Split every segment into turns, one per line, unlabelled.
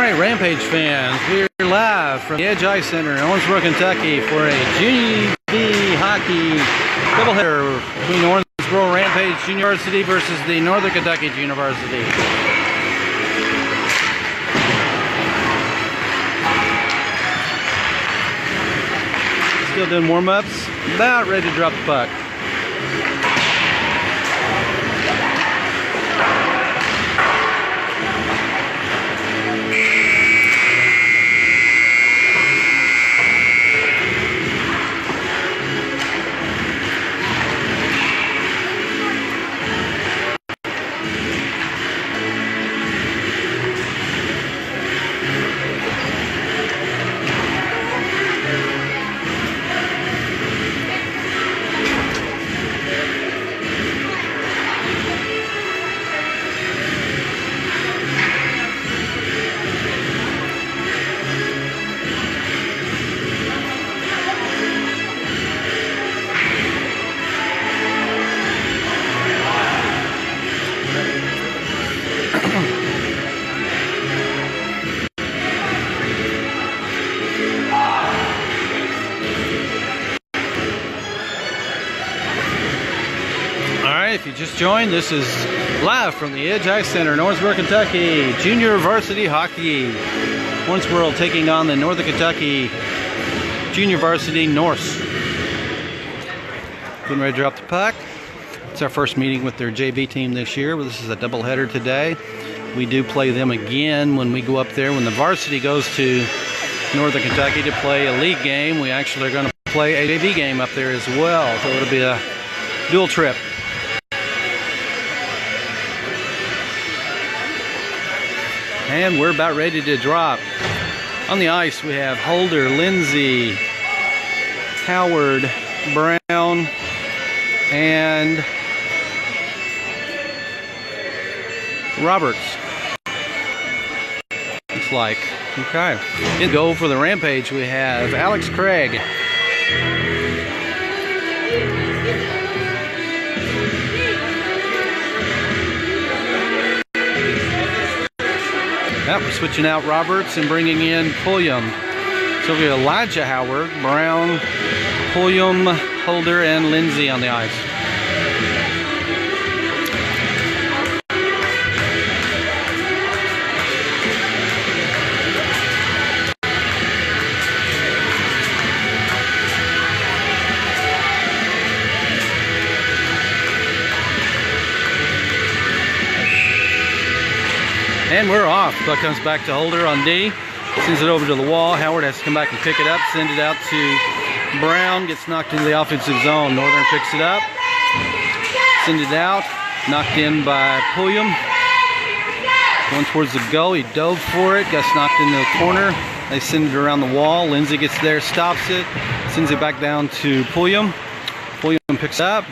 Alright, Rampage fans, we're live from the Edge Ice Center in Owensboro, Kentucky for a JV hockey doubleheader between Owensboro Rampage University versus the Northern Kentucky University. Still doing warm-ups, about ready to drop the puck. If you just joined, this is live from the Edge Ice Center in Owensboro, Kentucky. Junior varsity hockey. Owensboro taking on the Northern Kentucky Junior Varsity Norse. Getting ready to drop the puck. It's our first meeting with their JV team this year. This is a doubleheader today. We do play them again when we go up there. When the varsity goes to Northern Kentucky to play a league game, we actually are going to play a JV game up there as well. So it'll be a dual trip. And we're about ready to drop. On the ice we have Holder, Lindsay, Howard, Brown, and Roberts. Looks like. Okay. In goal for the Rampage we have Alex Craig. Yep, we're switching out Roberts and bringing in Pulliam. So we have Elijah Howard, Brown, Pulliam, Holder, and Lindsay on the ice. And we're off. Puck comes back to Holder on D. Sends it over to the wall. Howard has to come back and pick it up. Send it out to Brown. Gets knocked into the offensive zone. Northern picks it up. Send it out. Knocked in by Pulliam. Going towards the goal. He dove for it. Gets knocked into the corner. They send it around the wall. Lindsay gets there, stops it. Sends it back down to Pulliam. Pulliam picks it up.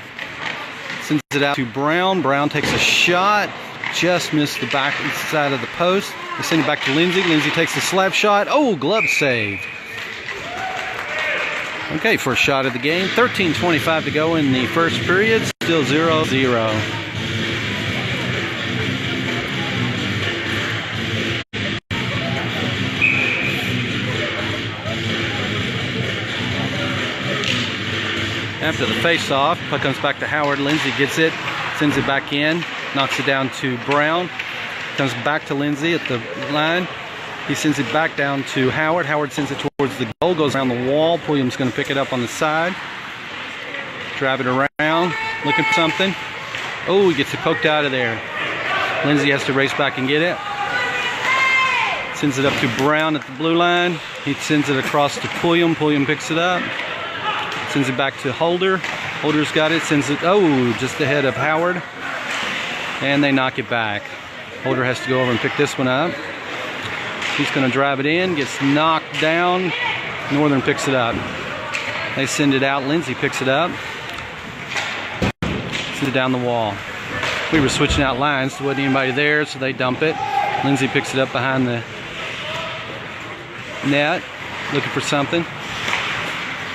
Sends it out to Brown. Brown takes a shot. Just missed the back side of the post. They send it back to Lindsay. Lindsay takes the slap shot. Oh, glove save. Okay, first shot of the game. 13:25 to go in the first period. Still 0-0. After the face-off, puck comes back to Howard. Lindsay gets it, sends it back in. Knocks it down to Brown. Comes back to Lindsay at the line. He sends it back down to Howard. Howard sends it towards the goal. Goes around the wall. Pulliam's going to pick it up on the side. Drive it around. Looking for something. Oh, he gets it poked out of there. Lindsay has to race back and get it. Sends it up to Brown at the blue line. He sends it across to Pulliam. Pulliam picks it up. Sends it back to Holder. Holder's got it. Sends it, oh, just ahead of Howard. And they knock it back. Holder has to go over and pick this one up. He's going to drive it in, gets knocked down. Northern picks it up. They send it out. Lindsay picks it up. Sends it down the wall. We were switching out lines, there wasn't anybody there, so they dump it. Lindsay picks it up behind the net, looking for something.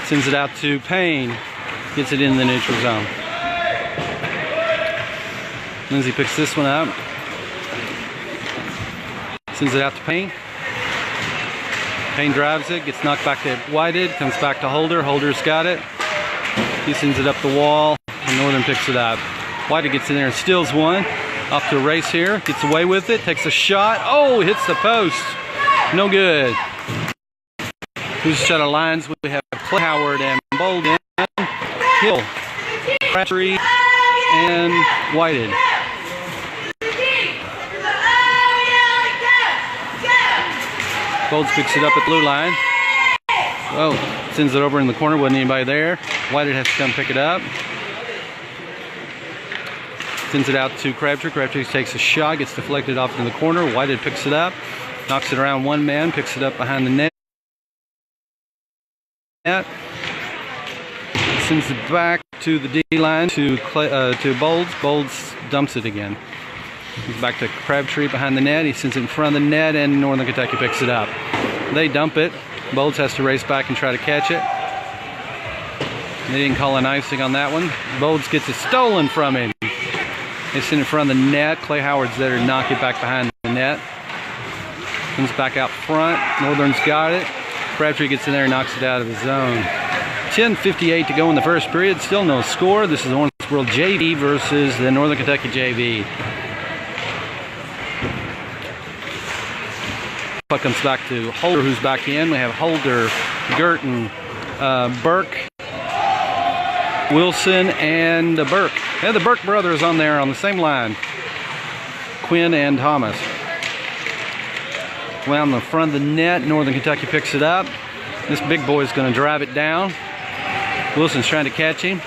Sends it out to Payne. Gets it in the neutral zone. Lindsay picks this one up. Sends it out to Payne. Payne drives it, gets knocked back to Whited, comes back to Holder. Holder's got it. He sends it up the wall, and Northern picks it up. Whited gets in there and steals one. Off to a race here, gets away with it, takes a shot. Oh, hits the post. No good. Who's shut of lines? We have Clay, Howard, and Bolden, Hill, Crabtree, and Whited. Bolds picks it up at blue line. Oh, sends it over in the corner. Wasn't anybody there. Whited has to come pick it up. Sends it out to Crabtree. Crabtree takes a shot, gets deflected off in the corner. Whited picks it up, knocks it around one man, picks it up behind the net. Sends it back to the D line to Bolds. Bolds dumps it again. He's back to Crabtree behind the net. He sends it in front of the net, and Northern Kentucky picks it up. They dump it. Bolds has to race back and try to catch it. They didn't call an icing on that one. Bolds gets it stolen from him. They send it in front of the net. Clay Howard's there to knock it back behind the net. Comes back out front. Northern's got it. Crabtree gets in there and knocks it out of the zone. 10:58 to go in the first period. Still no score. This is the Owensboro JV versus the Northern Kentucky JV. Puck comes back to Holder, who's back in. We have Holder, Girton, Burke, Wilson, and Burke. Yeah, the Burke brothers on there on the same line. Quinn and Thomas. Around the front of the net, Northern Kentucky picks it up. This big boy is going to drive it down. Wilson's trying to catch him.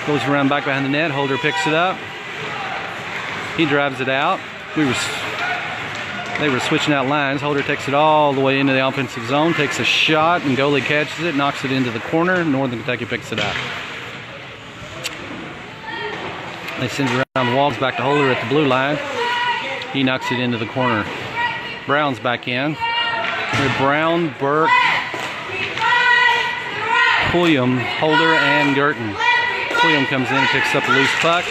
Goes around back behind the net. Holder picks it up. He drives it out. They were switching out lines. Holder takes it all the way into the offensive zone, takes a shot, and goalie catches it, knocks it into the corner. Northern Kentucky picks it up. They send it around the walls back to Holder at the blue line. He knocks it into the corner. Brown's back in. Brown, Burke, Pulliam, Holder, and Girton. Pulliam comes in and picks up a loose puck.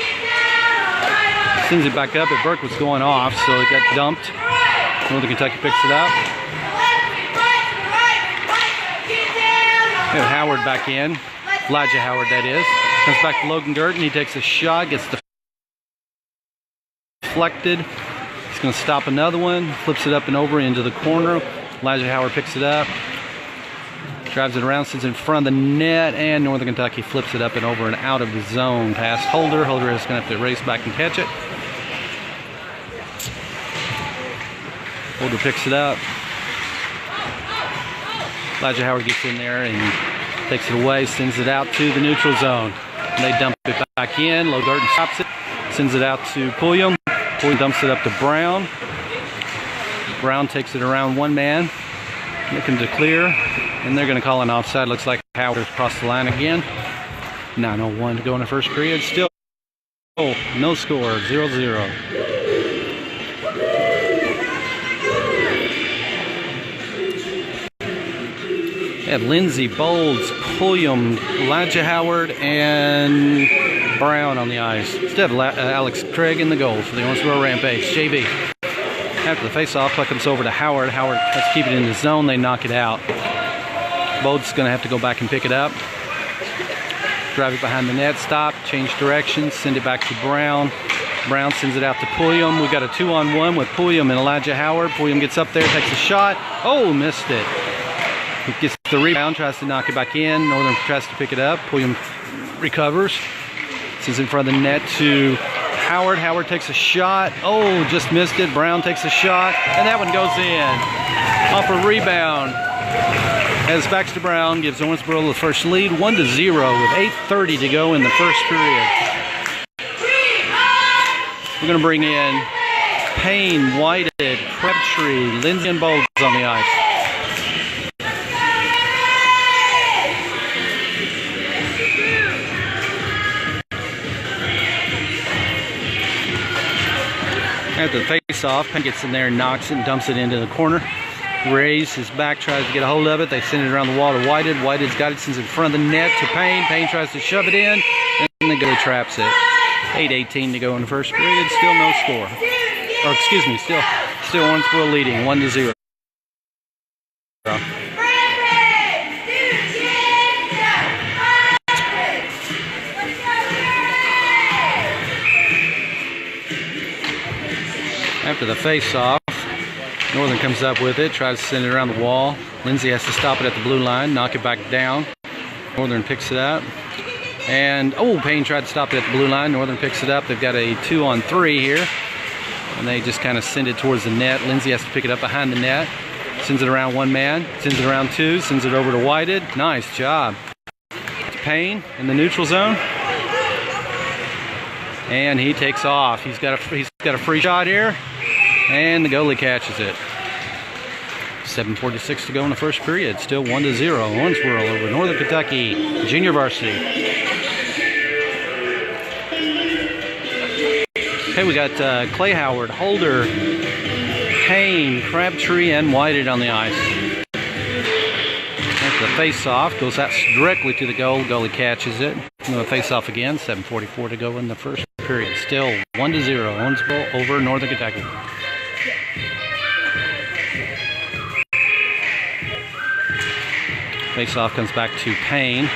Sends it back up, but Burke was going off, so it got dumped. Northern Kentucky picks it up. We have Howard back in. Elijah Howard, that is. Comes back to Logan Girton. He takes a shot, gets deflected. He's going to stop another one. Flips it up and over into the corner. Elijah Howard picks it up. Drives it around, sits in front of the net, and Northern Kentucky flips it up and over and out of the zone past Holder. Holder is going to have to race back and catch it. Holder picks it up. Elijah Howard gets in there and takes it away, sends it out to the neutral zone. And they dump it back in. Logarten stops it, sends it out to Pulliam. Pulliam dumps it up to Brown. Brown takes it around one man, looking to clear, and they're going to call an offside. Looks like Howard has crossed the line again. 9:01 to go in the first period. Still no score, 0-0. We have Lindsay, Bolds, Pulliam, Elijah Howard, and Brown on the ice. Instead of Alex Craig in the goal for the Owensboro Rampage JV. After the face-off, puck comes over to Howard. Howard has to keep it in the zone. They knock it out. Bolds is going to have to go back and pick it up. Drive it behind the net, stop, change directions, send it back to Brown. Brown sends it out to Pulliam. We've got a 2-on-1 with Pulliam and Elijah Howard. Pulliam gets up there, takes a shot. Oh, missed it. He gets the rebound, tries to knock it back in. Northern tries to pick it up. Pulliam recovers. Sends in front of the net to Howard. Howard takes a shot. Oh, just missed it. Brown takes a shot, and that one goes in. Off a rebound. As Baxter Brown gives Owensboro the first lead, 1-0 with 8:30 to go in the first period. We're going to bring in Payne, Whited, Crabtree, Lindsay, and Bolds on the ice. After the face-off, Payne gets in there and knocks it and dumps it into the corner. Rays his back, tries to get a hold of it. They send it around the wall to Whited. Whited's got it, sends it in front of the net to Payne. Payne tries to shove it in, and the goalie traps it. 8:18 to go in the first period. Still no score. Or excuse me, still Owensboro leading 1-0. After the face-off, Northern comes up with it, tries to send it around the wall. Lindsay has to stop it at the blue line, knock it back down. Northern picks it up. And, oh, Payne tried to stop it at the blue line. Northern picks it up. They've got a 2-on-3 here. And they just kind of send it towards the net. Lindsay has to pick it up behind the net. Sends it around one man. Sends it around two. Sends it over to Whited. Nice job. Payne in the neutral zone. And he takes off. He's got a free shot here. And the goalie catches it. 7:46 to go in the first period. Still 1-0. Owensboro over Northern Kentucky junior varsity. Okay, we got Clay Howard, Holder, Payne, Crabtree, and Whited on the ice. That's the face-off. Goes out directly to the goal. Goalie catches it. The face-off again. 7:44 to go in the first period. Still 1-0. Owensboro over Northern Kentucky. Face-off comes back to Payne.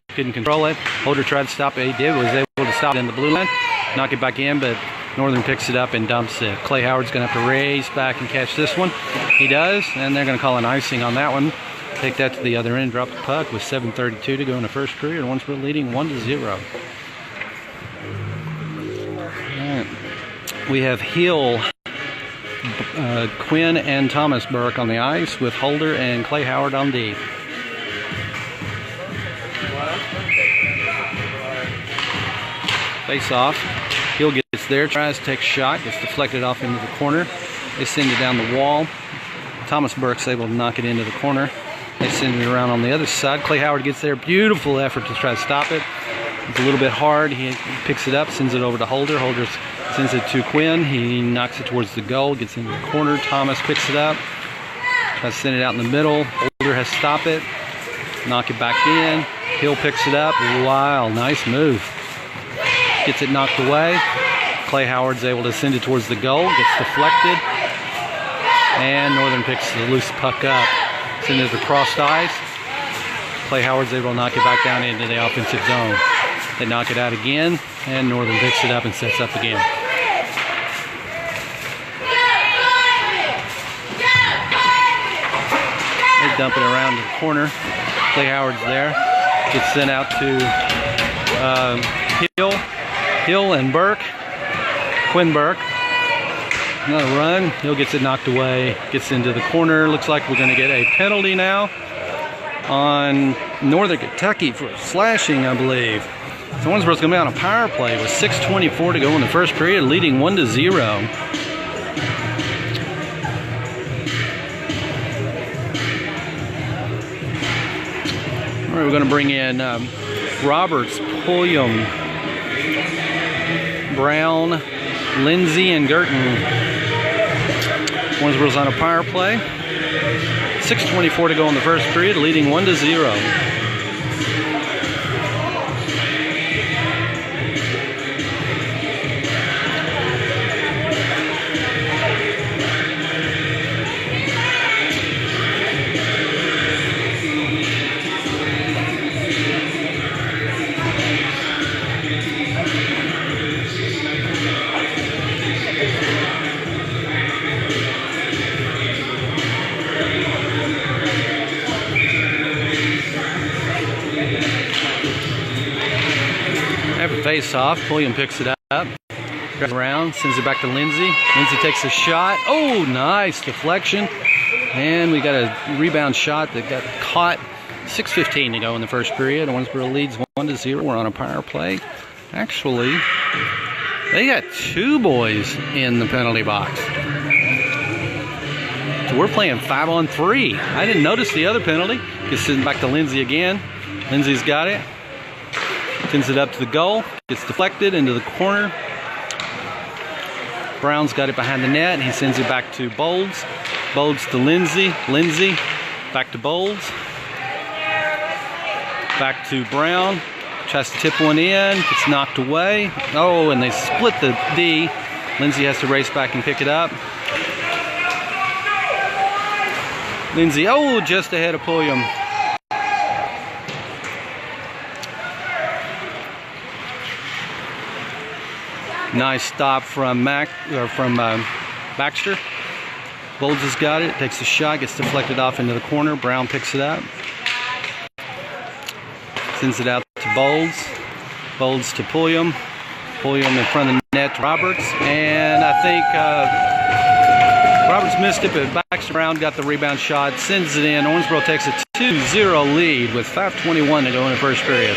Couldn't control it. Holder tried to stop it. He did. Was able to stop it in the blue line. Knock it back in, but Northern picks it up and dumps it. Clay Howard's going to have to race back and catch this one. He does, and they're going to call an icing on that one. Take that to the other end, drop the puck with 7:32 to go in the first period. Owensboro leading 1-0. Right. We have Hill, Quinn, and Thomas Burke on the ice with Holder and Clay Howard on D. Face off. Hill gets there, tries to take a shot, gets deflected off into the corner. They send it down the wall. Thomas Burke's able to knock it into the corner. They send it around on the other side. Clay Howard gets there. Beautiful effort to try to stop it. It's a little bit hard. He picks it up, sends it over to Holder. Holder sends it to Quinn. He knocks it towards the goal, gets into the corner. Thomas picks it up, tries to send it out in the middle. Holder has to stop it, knock it back in. Hill picks it up. Wow, nice move. Gets it knocked away. Clay Howard's able to send it towards the goal, gets deflected, and Northern picks the loose puck up, send it across ice. Clay Howard's able to knock it back down into the offensive zone. They knock it out again, and Northern picks it up and sets up the game. They dump it around the corner. Clay Howard's there. Gets sent out to Hill and Burke. Quinn Burke. Another run. Hill gets it knocked away. Gets into the corner. Looks like we're going to get a penalty now on Northern Kentucky for slashing, I believe. So Owensboro's going to be on a power play with 6:24 to go in the first period, leading 1-0. All right, we're going to bring in Roberts, Pulliam, Brown, Lindsay, and Girton. Owensboro's on a power play. 6:24 to go in the first period, leading 1-0. Face off. Pulliam picks it up. Grabs around, sends it back to Lindsay. Lindsay takes a shot. Oh, nice deflection. And we got a rebound shot that got caught. 6:15 to go in the first period. Owensboro leads 1-0. We're on a power play. Actually, they got two boys in the penalty box. So we're playing 5-on-3. I didn't notice the other penalty. Gets sent back to Lindsay again. Lindsay's got it. Sends it up to the goal. Gets deflected into the corner. Brown's got it behind the net. He sends it back to Bolds. Bolds to Lindsay. Lindsay back to Bolds. Back to Brown. Tries to tip one in. Gets knocked away. Oh, and they split the D. Lindsay has to race back and pick it up. Lindsay, oh, just ahead of Pulliam. Nice stop from Baxter. Bolds has got it, takes a shot, gets deflected off into the corner. Brown picks it up. Sends it out to Bolds. Bolds to Pulliam. Pulliam in front of the net to Roberts. And I think Roberts missed it, but Baxter Brown got the rebound shot, sends it in. Owensboro takes a 2-0 lead with 5:21 to go in the first period.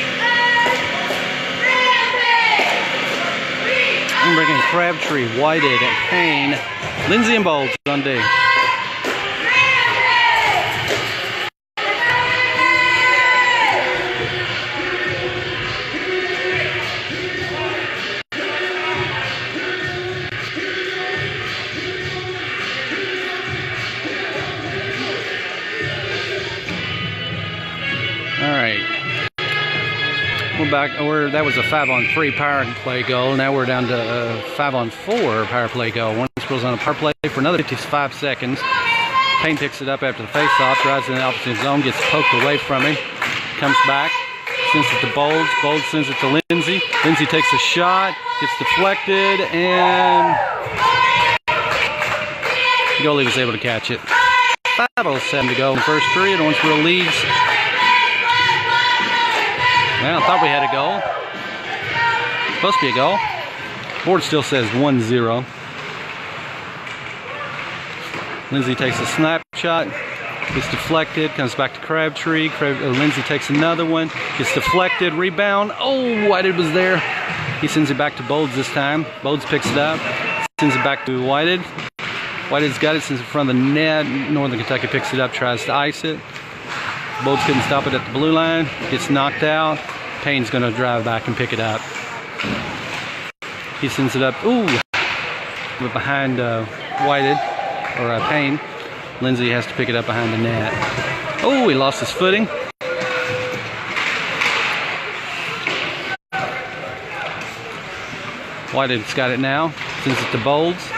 I'm bringing Crabtree, Whited, and Payne, Lindsay, and Bolds on D. All right. We're back. That was a 5-on-3 power play goal. Now we're down to a 5-on-4 power play goal. Owensboro's on a power play for another 55 seconds. Payne picks it up after the face-off, drives in the opposite zone, gets poked away from him, comes back, sends it to Bolds. Bolds sends it to Lindsay. Lindsay takes a shot, gets deflected, and the goalie was able to catch it. 5:07 to go in the first period. Owensboro leads. Well, I thought we had a goal. Supposed to be a goal. Board still says 1-0. Lindsay takes a snapshot, gets deflected, comes back to Crabtree. Lindsay takes another one, gets deflected, rebound. Oh, Whited was there. He sends it back to Bolds this time. Bolds picks it up, sends it back to Whited. Whited's got it, sends it in front of the net. Northern Kentucky picks it up, tries to ice it. Bolds couldn't stop it at the blue line, gets knocked out. Payne's going to drive back and pick it up. He sends it up, ooh, behind Whited, or Payne. Lindsay has to pick it up behind the net. Oh, he lost his footing. Whited's got it now, sends it to Bolds.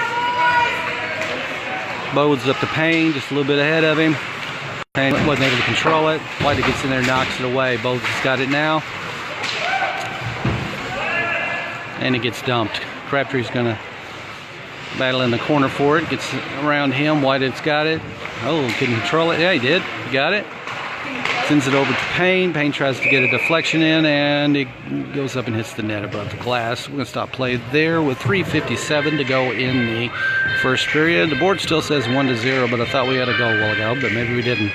Bolds up to Payne, just a little bit ahead of him. Payne wasn't able to control it. Whited gets in there and knocks it away. Bolds has got it now. And it gets dumped. Crabtree's going to battle in the corner for it. Gets around him. Whited's got it. Oh, couldn't control it. Yeah, he did. He got it. Sends it over to Payne. Payne tries to get a deflection in, and it goes up and hits the net above the glass. We're going to stop play there with 3:57 to go in the first period. The board still says 1-0, but I thought we had a goal a while ago, but maybe we didn't.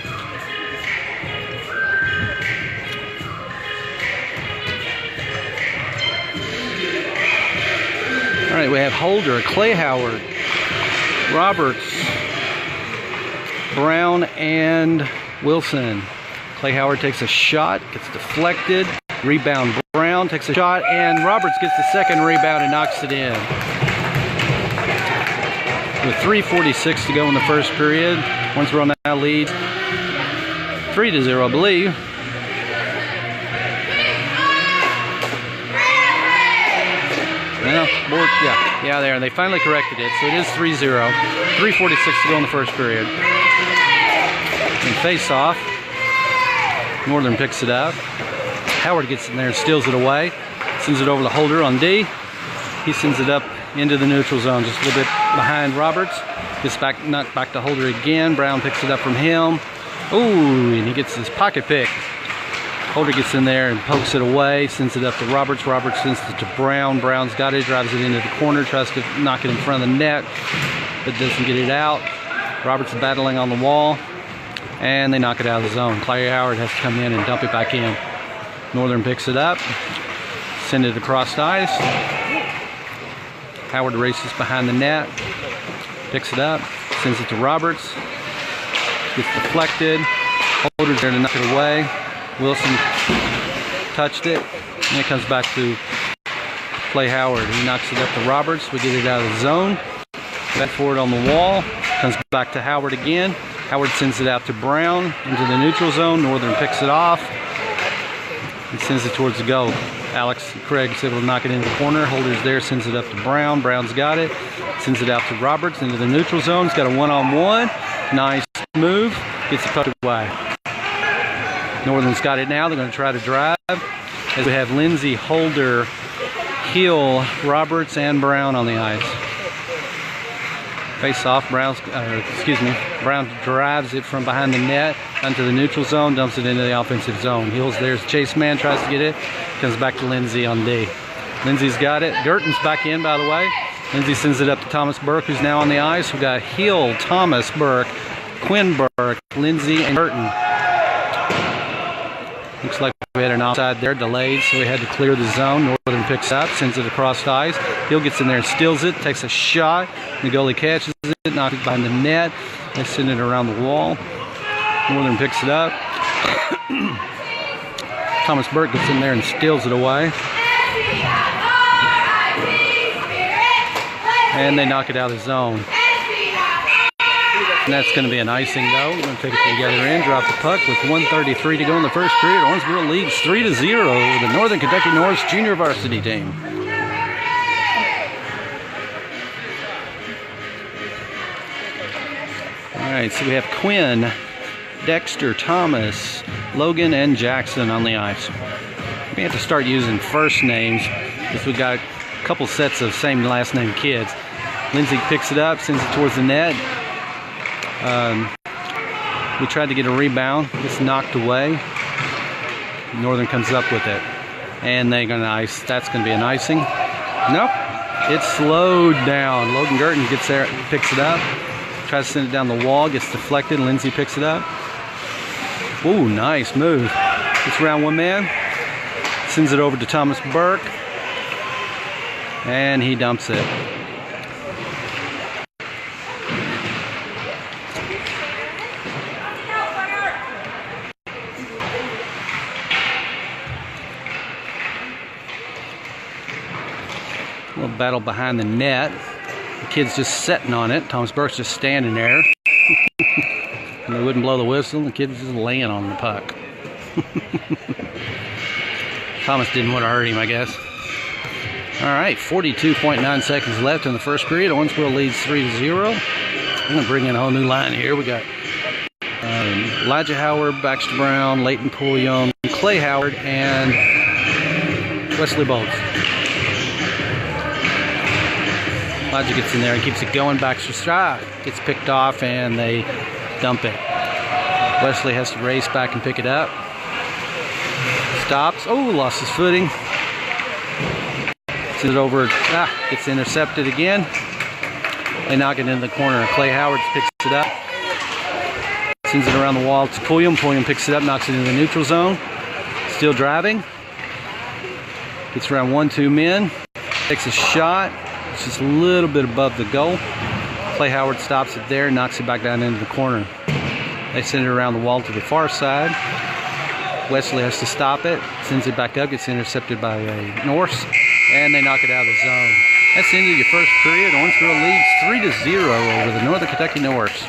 All right, we have Holder, Clay Howard, Roberts, Brown, and Wilson. Clay Howard takes a shot, gets deflected. Rebound, Brown takes a shot, and Roberts gets the second rebound and knocks it in. With 3:46 to go in the first period, Owensboro now leads 3-0, I believe. Yeah, there, and they finally corrected it, so it is 3-0. 3:46 to go in the first period. And face-off. Northern picks it up. Howard gets in there and steals it away. Sends it over to Holder on D. He sends it up into the neutral zone, just a little bit behind Roberts. Gets back, knocked back to Holder again. Brown picks it up from him. Ooh, and he gets his pocket pick. Holder gets in there and pokes it away, sends it up to Roberts. Roberts sends it to Brown. Brown's got it, drives it into the corner, tries to knock it in front of the net, but doesn't get it out. Roberts is battling on the wall, and they knock it out of the zone. Clay Howard has to come in and dump it back in. Northern picks it up, send it across the ice. Howard races behind the net, picks it up, sends it to Roberts. Gets deflected. Holder's there to knock it away. Wilson touched it, and it comes back to Clay Howard. He knocks it up to Roberts. We get it out of the zone. Back forward on the wall. Comes back to Howard again. Howard sends it out to Brown into the neutral zone. Northern picks it off and sends it towards the goal. Alex Craig's able to knock it into the corner. Holder's there, sends it up to Brown. Brown's got it. Sends it out to Roberts into the neutral zone. He's got a one-on-one. Nice move. Gets the puck away. Northern's got it now. They're going to try to drive. As we have Lindsay, Holder, Hill, Roberts, and Brown on the ice. Face off. Brown drives it from behind the net onto the neutral zone, dumps it into the offensive zone. Hill's there's chase man, tries to get it. Comes back to Lindsay on D. Lindsay's got it. Girton's back in, by the way. Lindsay sends it up to Thomas Burke, who's now on the ice. We've got Hill, Thomas Burke, Quinn Burke, Lindsay, and Girton. Looks like we had an offside there, delayed, so we had to clear the zone. Northern picks up, sends it across the ice. Hill gets in there and steals it, takes a shot. The goalie catches it, knocks it behind the net. They send it around the wall. Northern picks it up. Thomas Burke gets in there and steals it away. And they knock it out of the zone. And that's going to be an icing, though. We're going to take it to the other end, drop the puck with 1:33 to go in the first period. Owensboro leads 3-0 over the Northern Kentucky Norse junior varsity team. All right, so we have Quinn, Dexter, Thomas, Logan, and Jackson on the ice. We have to start using first names because we've got a couple sets of same last name kids. Lindsay picks it up, sends it towards the net. We tried to get a rebound. It's knocked away. Northern comes up with it. And they're going to ice. That's going to be an icing. Nope. It's slowed down. Logan Girton gets there, picks it up. Tries to send it down the wall. Gets deflected. Lindsay picks it up. Ooh, nice move. Gets around one man. Sends it over to Thomas Burke. And he dumps it. A little battle behind the net. The kid's just sitting on it. Thomas Burke's just standing there. And they wouldn't blow the whistle. The kid's just laying on the puck. Thomas didn't want to hurt him, I guess. All right, 42.9 seconds left in the first period. Owensboro leads 3-0. I'm going to bring in a whole new line here. We got Elijah Howard, Baxter Brown, Leighton Pulliam, Clay Howard, and Wesley Bowles. Elijah gets in there and keeps it going. Baxter gets picked off and they dump it. Wesley has to race back and pick it up. Stops. Oh, lost his footing. Sends it over. Gets intercepted again. They knock it into the corner. Clay Howard picks it up. Sends it around the wall to Pulliam. Pulliam picks it up, knocks it into the neutral zone. Still driving. Gets around 1-2 men. Takes a shot. It's just a little bit above the goal. Clay Howard stops it there, knocks it back down into the corner. They send it around the wall to the far side. Wesley has to stop it, sends it back up, gets intercepted by a Norse, and they knock it out of the zone. That's the end of your first period. Owensboro leads 3-0 over the Northern Kentucky Norse.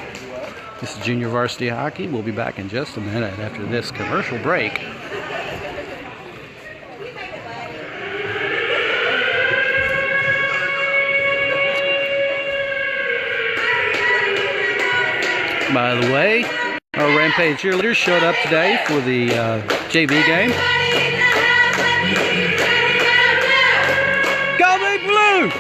This is junior varsity hockey. We'll be back in just a minute after this commercial break. By the way, our Rampage cheerleaders showed up today for the JV game. Go Big Blue!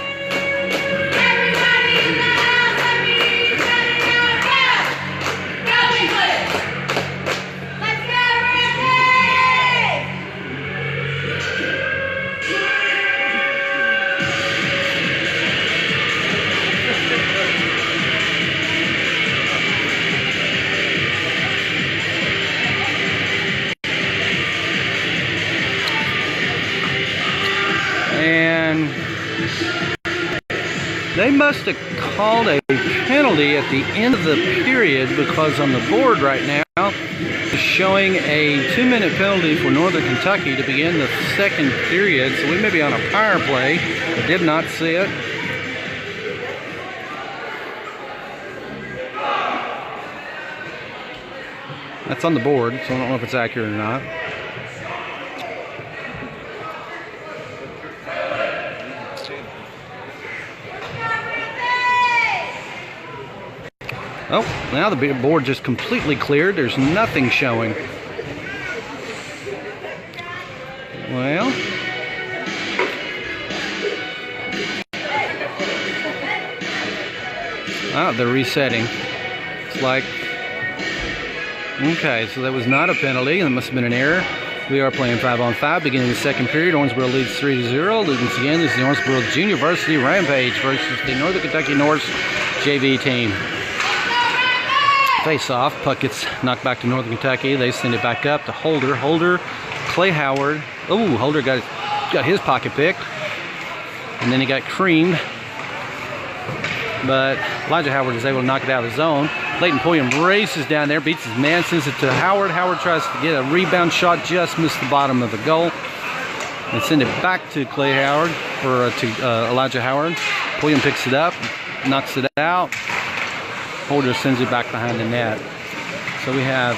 And they must have called a penalty at the end of the period, because on the board right now is showing a 2-minute penalty for Northern Kentucky to begin the second period. So we may be on a power play. I did not see it. That's on the board, so I don't know if it's accurate or not. Oh, now the board just completely cleared. There's nothing showing. Well, they're resetting. It's like, okay, so that was not a penalty. That must have been an error. We are playing 5-on-5, beginning the second period. Owensboro leads 3-0. Once again, this is the Owensboro Junior Varsity Rampage versus the Northern Kentucky Norse JV team. Face off. Puck gets knocked back to Northern Kentucky. They send it back up to Holder. Holder, Clay Howard. Oh, Holder got his pocket picked. And then he got creamed. But Elijah Howard is able to knock it out of the zone. Leighton Pulliam races down there, beats his man, sends it to Howard. Howard tries to get a rebound shot, just missed the bottom of the goal. And send it back to Clay Howard, or to Elijah Howard. Pulliam picks it up, knocks it out. Holder sends it back behind the net. So we have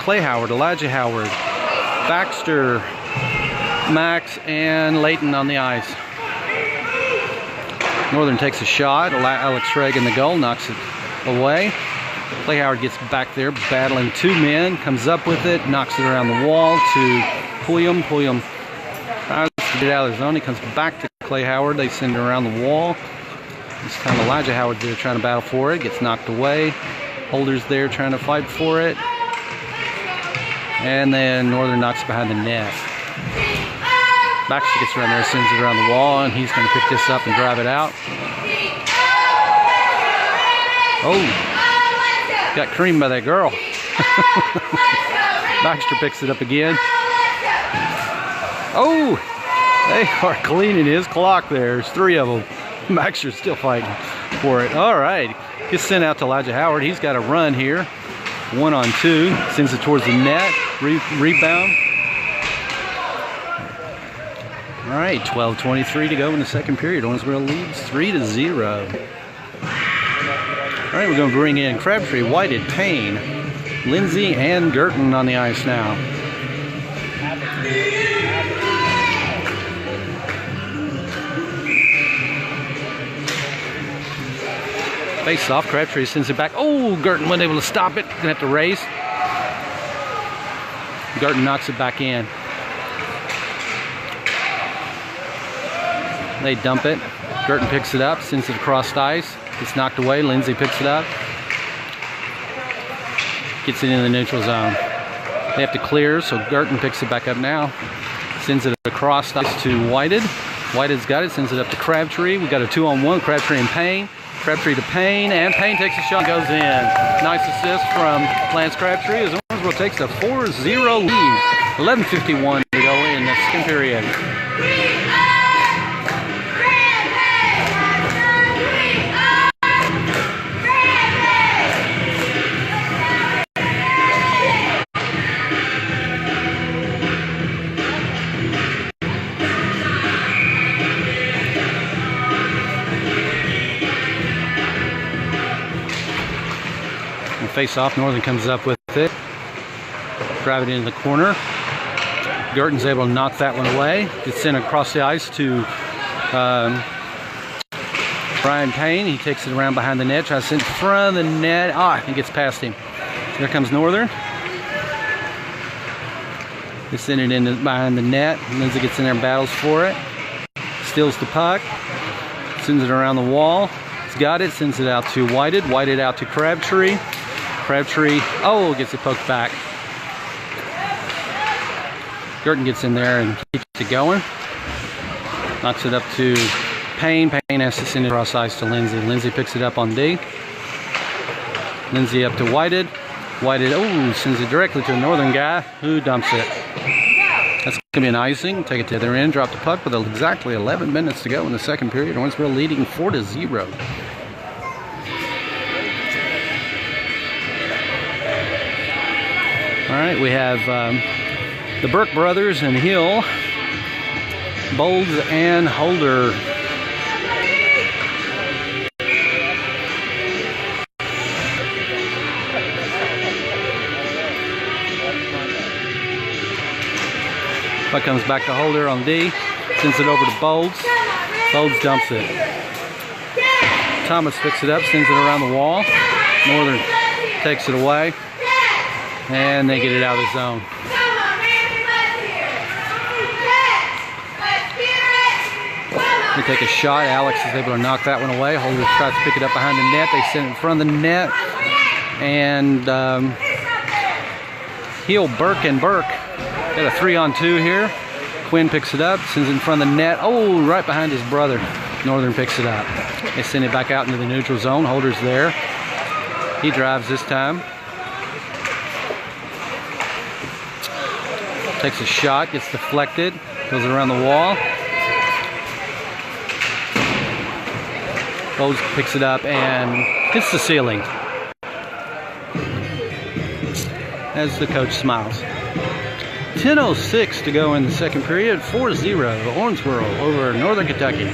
Clay Howard, Elijah Howard, Baxter, Max, and Leighton on the ice. Northern takes a shot. Alex Craig in the goal, knocks it away. Clay Howard gets back there, battling two men, comes up with it, knocks it around the wall to Pulliam. Pulliam tries to get out of the zone. He comes back to Clay Howard. They send it around the wall. This time Elijah Howard there trying to battle for it, gets knocked away. Holder's there trying to fight for it. And then Northern knocks behind the net. Baxter gets around there, sends it around the wall, and he's going to pick this up and drive it out. Oh, got creamed by that girl. Baxter picks it up again. Oh, they are cleaning his clock there. There's three of them. Baxter's still fighting for it. All right, gets sent out to Elijah Howard. He's got a run here. 1-on-2, sends it towards the net. Rebound. All right, 12:23 to go in the second period. Owensboro leads 3-0. All right, we're going to bring in Crabtree, Whited, Payne, Lindsay, and Girton on the ice now. Face off, Crabtree sends it back. Oh, Girton wasn't able to stop it. Gonna have to race. Girton knocks it back in. They dump it. Girton picks it up, sends it across the ice. Gets knocked away. Lindsay picks it up. Gets it in the neutral zone. They have to clear, so Girton picks it back up now. Sends it across the ice to Whited. Whited's got it, sends it up to Crabtree. We got a 2-on-1, Crabtree and Payne. Crabtree to Payne, and Payne takes a shot, goes in. Nice assist from Lance Crabtree as Owensboro takes a 4-0 lead. 11:51 to go in the second period. Face off, Northern comes up with it. Drive it into the corner. Girton's able to knock that one away. Gets sent across the ice to Brian Payne. He takes it around behind the net, tries to send it in front of the net. He gets past him. There comes Northern. They send it in behind the net. Lindsay gets in there and battles for it. Steals the puck. Sends it around the wall. He's got it. Sends it out to Whited. Whited out to Crabtree. Crabtree, gets it poked back. Girton gets in there and keeps it going. Knocks it up to Payne. Payne has to send it across ice to Lindsay. Lindsay picks it up on D. Lindsay up to Whited. Whited, sends it directly to the Northern guy who dumps it. That's going to be an icing. Take it to the other end, drop the puck with exactly 11 minutes to go in the second period. Owensboro leading 4-0. All right, we have the Burke brothers and Hill, Bowles and Holder. Puck comes back to Holder on D, sends it over to Bowles. Bowles dumps it. Thomas picks it up, sends it around the wall. Northern takes it away, and they get it out of the zone. They take a shot. Alex is able to knock that one away. Holder tries to pick it up behind the net. They send it in front of the net. And Heel, Burke, and Burke got a 3-on-2 here. Quinn picks it up, sends it in front of the net. Oh, right behind his brother. Northern picks it up. They send it back out into the neutral zone. Holder's there. He drives this time. Takes a shot, gets deflected, goes around the wall. Bowes picks it up and hits the ceiling. As the coach smiles. 10:06 to go in the second period. 4-0 Owensboro over Northern Kentucky.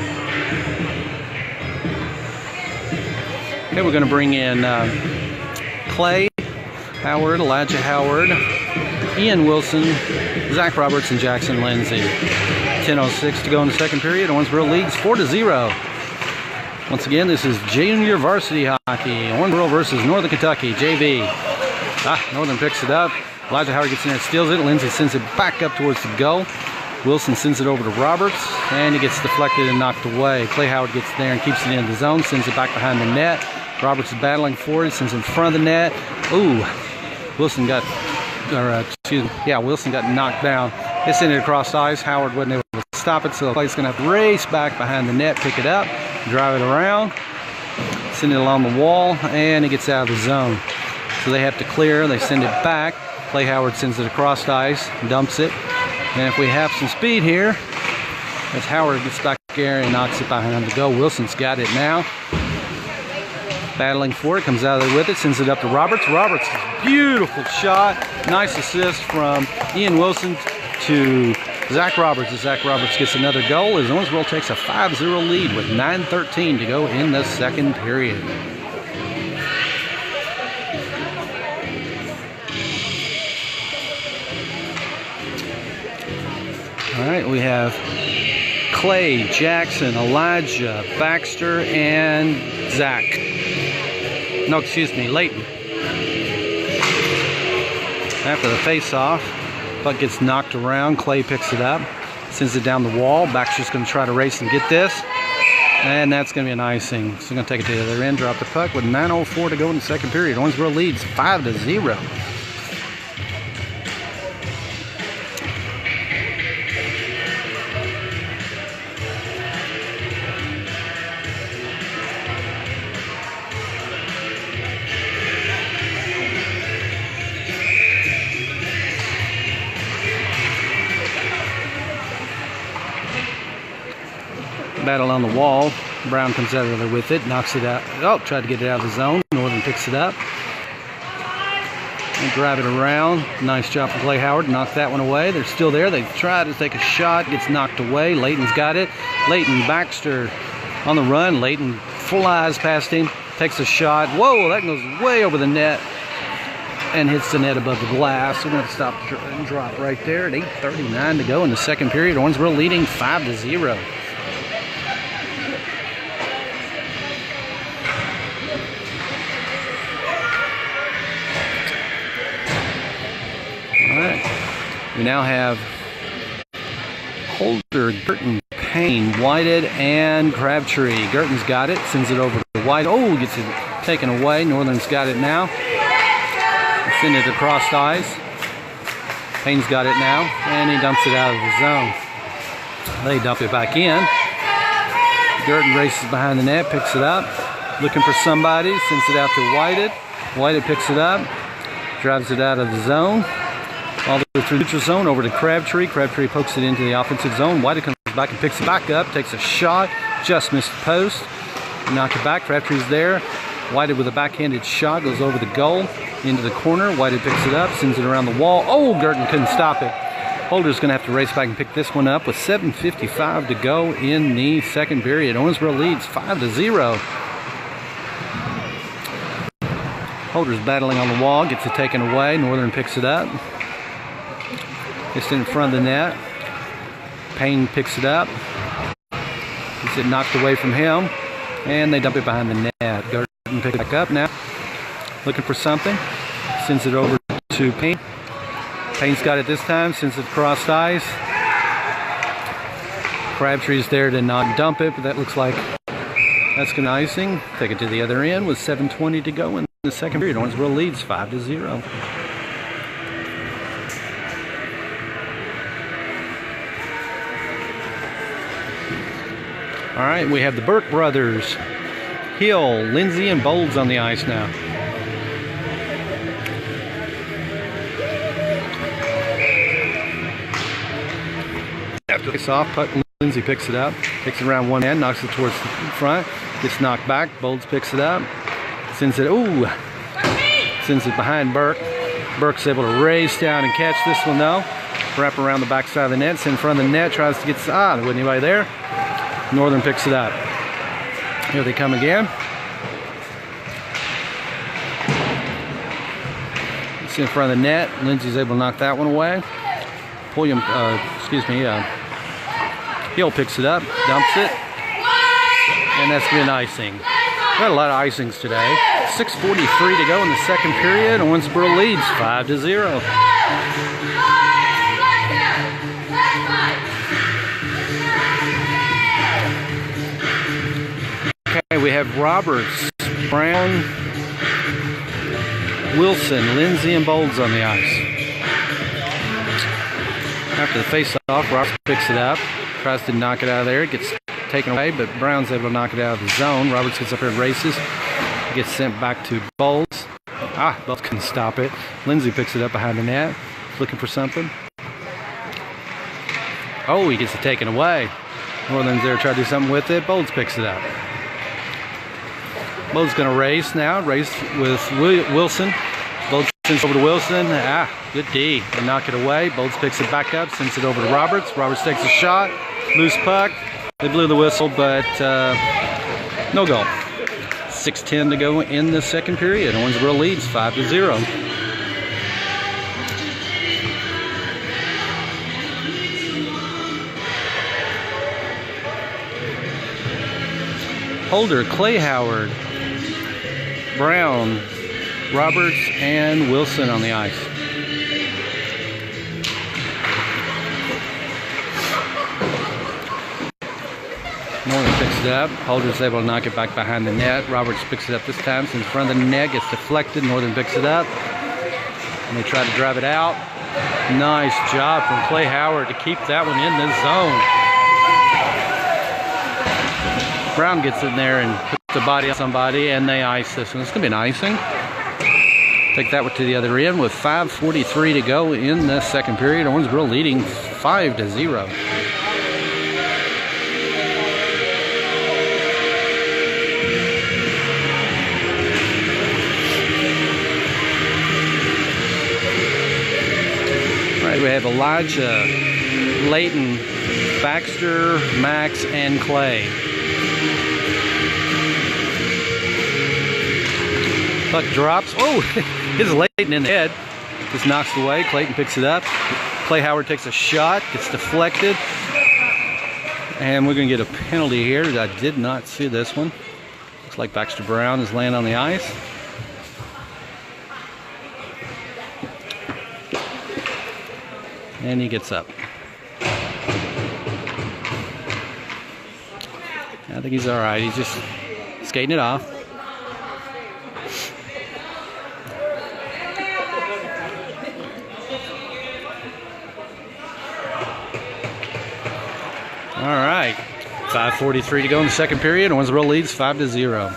Okay, we're going to bring in Clay Howard, Elijah Howard, Ian Wilson, Zach Roberts, and Jackson Lindsay. 10:06 to go in the second period. Owensboro leads 4-0. Once again, this is junior varsity hockey. Owensboro versus Northern Kentucky JV. Northern picks it up. Elijah Howard gets in there, steals it. Lindsay sends it back up towards the goal. Wilson sends it over to Roberts, and he gets deflected and knocked away. Clay Howard gets there and keeps it in the zone, sends it back behind the net. Roberts is battling for it, sends it in front of the net. Ooh, Wilson got knocked down. They sent it across ice. Howard wasn't able to stop it, so Clay's going to have to race back behind the net, pick it up, drive it around, send it along the wall, and it gets out of the zone. So they have to clear. They send it back. Clay Howard sends it across ice, dumps it. And if we have some speed here, as Howard gets back there and knocks it behind the goal. Wilson's got it now. Battling for it, comes out of there with it, sends it up to Roberts. Roberts, beautiful shot. Nice assist from Ian Wilson to Zach Roberts. As Zach Roberts gets another goal, as Owensboro takes a 5-0 lead with 9:13 to go in the second period. All right, we have Clay, Jackson, Elijah, Baxter, and Zach. No, excuse me, Leighton. After the face-off, puck gets knocked around. Clay picks it up, sends it down the wall. Baxter's going to try to race and get this, and that's going to be an icing. So we're going to take it to the other end, drop the puck with 9:04 to go in the second period. Owensboro leads 5-0. Battle on the wall. Brown comes out of there with it, knocks it out. Oh, tried to get it out of the zone. Northern picks it up and drive it around. Nice job from Clay Howard. Knock that one away. They're still there. They try to take a shot. Gets knocked away. Leighton's got it. Leighton, Baxter on the run. Leighton flies past him. Takes a shot. Whoa, that goes way over the net and hits the net above the glass. We're going to stop and drop right there at 8:39 to go in the second period. Owensboro leading 5-0. We now have Holder, Girton, Payne, Whited, and Crabtree. Girton's got it, sends it over to White. Oh, gets it taken away. Northern's got it now. Send it across ice. Payne's got it now, and he dumps it out of the zone. They dump it back in. Girton races behind the net, picks it up, looking for somebody, sends it out to Whited. Whited picks it up, drives it out of the zone. All the way through the neutral zone over to Crabtree. Crabtree pokes it into the offensive zone. White comes back and picks it back up, takes a shot, just missed the post. Knock it back. Crabtree's there. White with a backhanded shot goes over the goal into the corner. White picks it up, sends it around the wall. Oh, Girton couldn't stop it. Holder's going to have to race back and pick this one up with 7:55 to go in the second period. Owensboro leads 5-0. Holder's battling on the wall, gets it taken away. Northern picks it up. It's in front of the net. Payne picks it up. Gets it knocked away from him. And they dump it behind the net. Girton picks it back up now. looking for something. Sends it over to Payne. Payne's got it this time, sends it crossed ice. Crabtree's there to not dump it, but that looks like that's going to icing. Take it to the other end with 7:20 to go in the second period. Owensboro leads 5-0. All right, we have the Burke brothers, Hill, Lindsay, and Bowles on the ice now. After face off, puck, Lindsay picks it up, takes it around one end, knocks it towards the front, gets knocked back. Bowles picks it up, sends it. Sends it behind Burke. Burke's able to race down and catch this one though. Wrap around the back side of the net, it's in front of the net, tries to get. There wasn't anybody there. Northern picks it up. Here they come again. It's in front of the net. Lindsay's able to knock that one away. Hill picks it up, dumps it, and that's been icing. We've got a lot of icings today. 6:43 to go in the second period. Owensboro leads 5-0. Okay, we have Roberts, Brown, Wilson, Lindsay, and Bowles on the ice. After the face-off, Roberts picks it up, tries to knock it out of there. It gets taken away, but Brown's able to knock it out of the zone. Roberts gets up here and races. Gets sent back to Bowles. Bowles couldn't stop it. Lindsay picks it up behind the net, looking for something. Oh, he gets it taken away. Northern's there to try to do something with it. Bowles picks it up. Bowles going to race now. Race with Wilson. Bowles sends it over to Wilson. Good D. They knock it away. Bowles picks it back up, sends it over to Roberts. Roberts takes a shot. Loose puck. They blew the whistle, but no goal. 6:10 to go in the second period. Owensboro leads 5-0. Holder, Clay Howard, Brown, Roberts, and Wilson on the ice. Northern picks it up. Holder's able to knock it back behind the net. Roberts picks it up this time. It's in front of the net. Gets deflected. Northern picks it up. And they try to drive it out. Nice job from Clay Howard to keep that one in the zone. Brown gets in there and puts the body on somebody, and they ice this one. It's going to be an icing. Take that one to the other end with 5:43 to go in the second period. Owensboro leading 5-0. We have Elijah, Layton, Baxter, Max, and Clay. Puck drops. Oh, hits Layton in the head. Just knocks it away. Clayton picks it up. Clay Howard takes a shot. Gets deflected. And we're going to get a penalty here. I did not see this one. Looks like Baxter Brown is laying on the ice. And he gets up. I think he's all right. He's just skating it off. All right. 5:43 to go in the second period. Owensboro leads 5-0.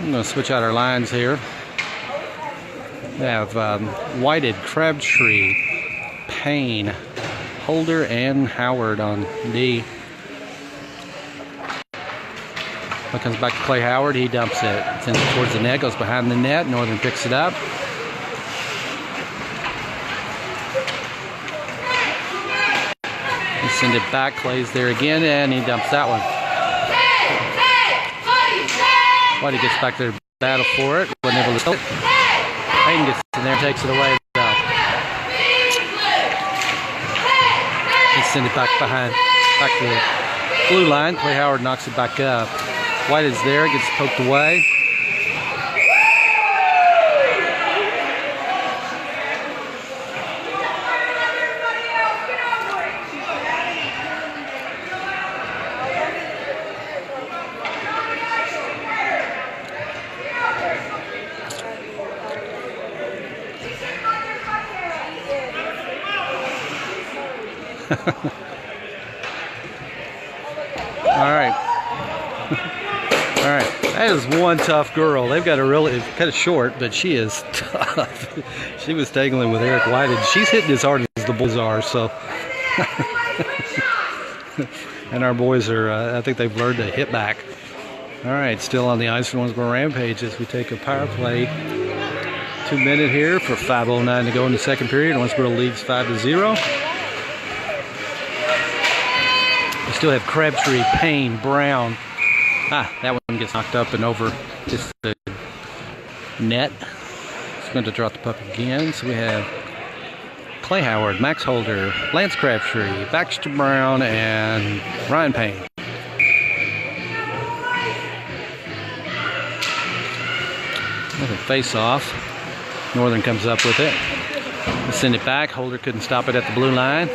I'm going to switch out our lines here. We have Whited, Crabtree, Payne, Holder, and Howard on D. It comes back to Clay Howard. He dumps it. Sends it towards the net. Goes behind the net. Northern picks it up. He sends it back. Clay's there again, and he dumps that one. Whited gets back there to battle for it. Wasn't able to stop it. Payne gets in there and takes it away. He sends it back to the blue line. Clay Howard knocks it back up. White is there, gets poked away. Alright. Alright. That is one tough girl. They've got a really kind of short, but she is tough. She was tangling with Eric White, and she's hitting as hard as the boys are, so. And our boys are, I think they've learned to hit back. Alright, still on the ice for Owensboro Rampage as we take a power play. 2 minutes here for 5:09 to go in the second period. Owensboro leads 5-0. We still have Crabtree, Payne, Brown. That one gets knocked up and over just the net. It's going to drop the puck again. So we have Clay Howard, Max Holder, Lance Crabtree, Baxter Brown, and Ryan Payne. With a face-off. Northern comes up with it. We send it back. Holder couldn't stop it at the blue line.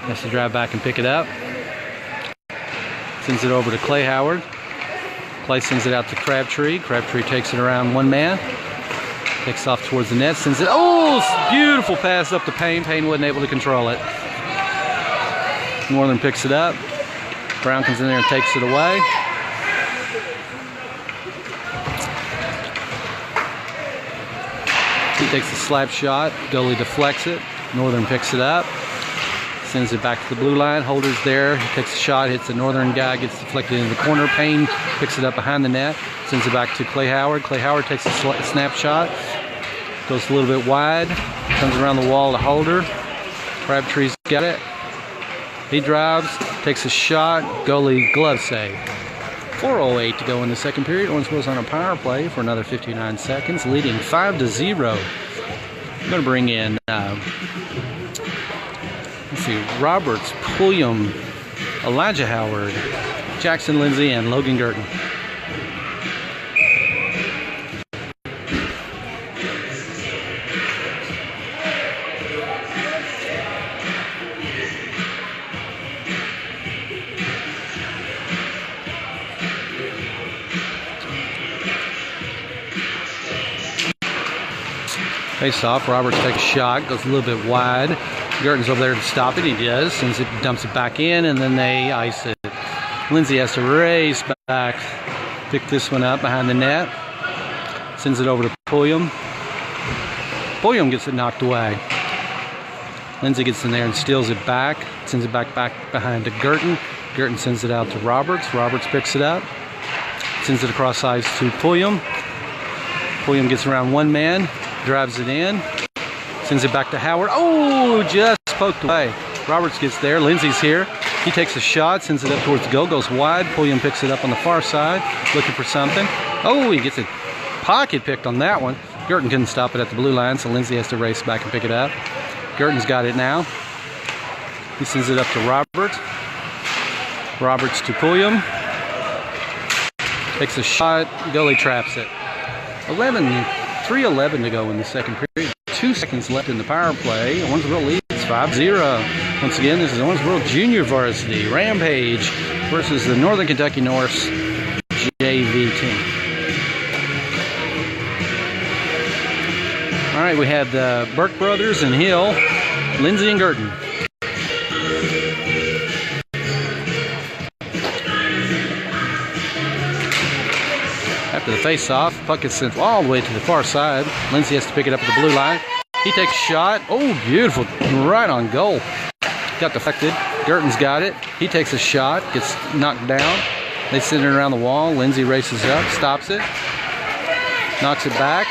Has to drive back and pick it up. Sends it over to Clay Howard. Clay sends it out to Crabtree. Crabtree takes it around one man. Takes off towards the net. Sends it. Oh, beautiful pass up to Payne. Payne wasn't able to control it. Northern picks it up. Brown comes in there and takes it away. He takes a slap shot. Goalie deflects it. Northern picks it up. Sends it back to the blue line. Holder's there. He takes a shot, hits the Northern guy, gets deflected into the corner. Payne picks it up behind the net. Sends it back to Clay Howard. Clay Howard takes a snapshot. Goes a little bit wide. Comes around the wall to Holder. Crabtree's got it. He drives, takes a shot. Goalie glove save. 4:08 to go in the second period. Owensboro's on a power play for another 59 seconds, leading 5-0. I'm going to bring in, let's see, Roberts, Pulliam, Elijah Howard, Jackson Lindsay, and Logan Girton. Face off. Roberts takes a shot, goes a little bit wide. Girton's over there to stop it. He does. Sends it, dumps it back in, and then they ice it. Lindsay has to race back, pick this one up behind the net. Sends it over to Pulliam. Pulliam gets it knocked away. Lindsay gets in there and steals it back. Sends it back behind to Girton. Girton sends it out to Roberts. Roberts picks it up. Sends it across ice to Pulliam. Pulliam gets around one man. Drives it in, sends it back to Howard. Oh, just poked away. Roberts gets there. Lindsay's here. He takes a shot, sends it up towards the goal, goes wide. Pulliam picks it up on the far side, looking for something. Oh, he gets it pocket picked on that one. Girton couldn't stop it at the blue line, so Lindsay has to race back and pick it up. Girton's got it now. He sends it up to Roberts. Roberts to Pulliam. Takes a shot. Goalie traps it. 3:11 to go in the second period. 2 seconds left in the power play. Owensboro leads 5-0. Once again, this is Owensboro Junior Varsity Rampage versus the Northern Kentucky Norse JV team. All right, we have the Burke brothers and Hill, Lindsay and Girton. After the face-off, puck is sent all the way to the far side. Lindsay has to pick it up at the blue line. He takes a shot. Oh, beautiful. Right on goal. Got deflected. Girton's got it. He takes a shot. Gets knocked down. They send it around the wall. Lindsay races up. Stops it. Knocks it back.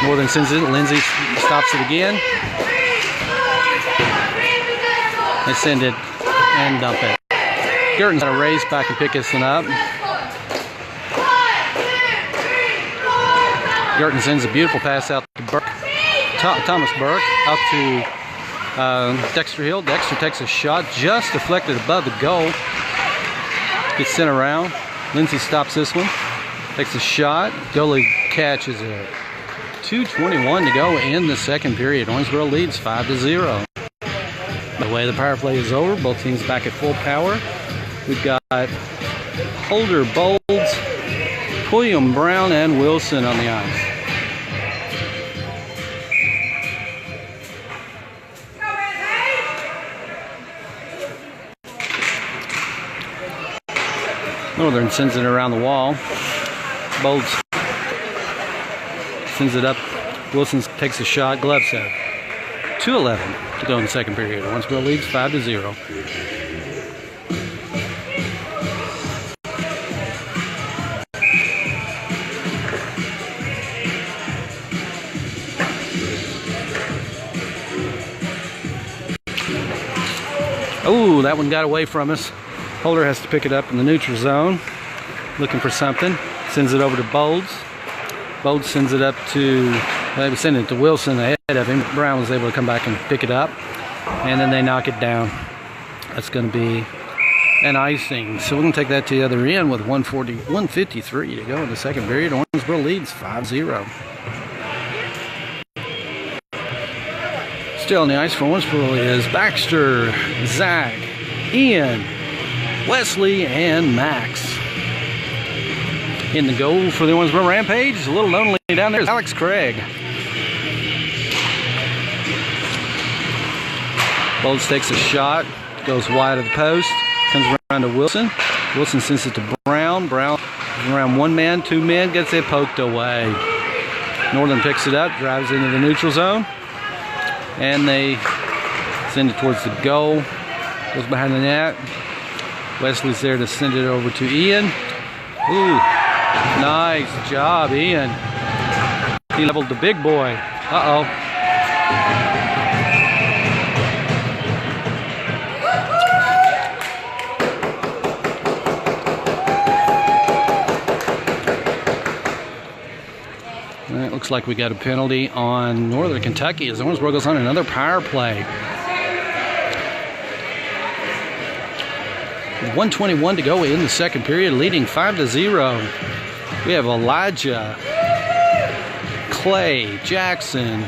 Northern sends it. Lindsay stops it again. They send it and dump it. Girton's got to race back and pick this one up. Girton sends a beautiful pass out to Burke. Thomas Burke out to Dexter Hill. Dexter takes a shot just deflected above the goal. Gets sent around. Lindsay stops this one. Takes a shot. Goalie catches it. 2:21 to go in the second period. Owensboro leads 5-0. The way the power play is over, both teams back at full power. We've got Holder, Bolds, William, Brown, and Wilson on the ice. Northern sends it around the wall. Bolds sends it up. Wilson takes a shot. Glove save. 2:11 to go in the second period. Owensboro leads 5-0. Oh, that one got away from us. Holder has to pick it up in the neutral zone. Looking for something. Sends it over to Bolds. Bolds sends it up to, they send it to Wilson ahead of him. Brown was able to come back and pick it up. And then they knock it down. That's going to be an icing. So we're going to take that to the other end with 153 to go in the second period. Owensboro leads 5-0. Still on the ice for Owensboro is Baxter, Zach, Ian, Wesley, and Max. In the goal for the Owensboro Rampage, a little lonely down there is Alex Craig. Bolds takes a shot, goes wide of the post, comes around to Wilson. Wilson sends it to Brown. Brown around one man, two men, gets it poked away. Northern picks it up, drives into the neutral zone, and they send it towards the goal. Goes behind the net. Wesley's there to send it over to Ian. Ooh, nice job, Ian. He leveled the big boy. Uh-oh. It looks like we got a penalty on Northern Kentucky as Owensboro goes on another power play. 1:21 to go in the second period, leading 5-0. We have Elijah, Clay, Jackson,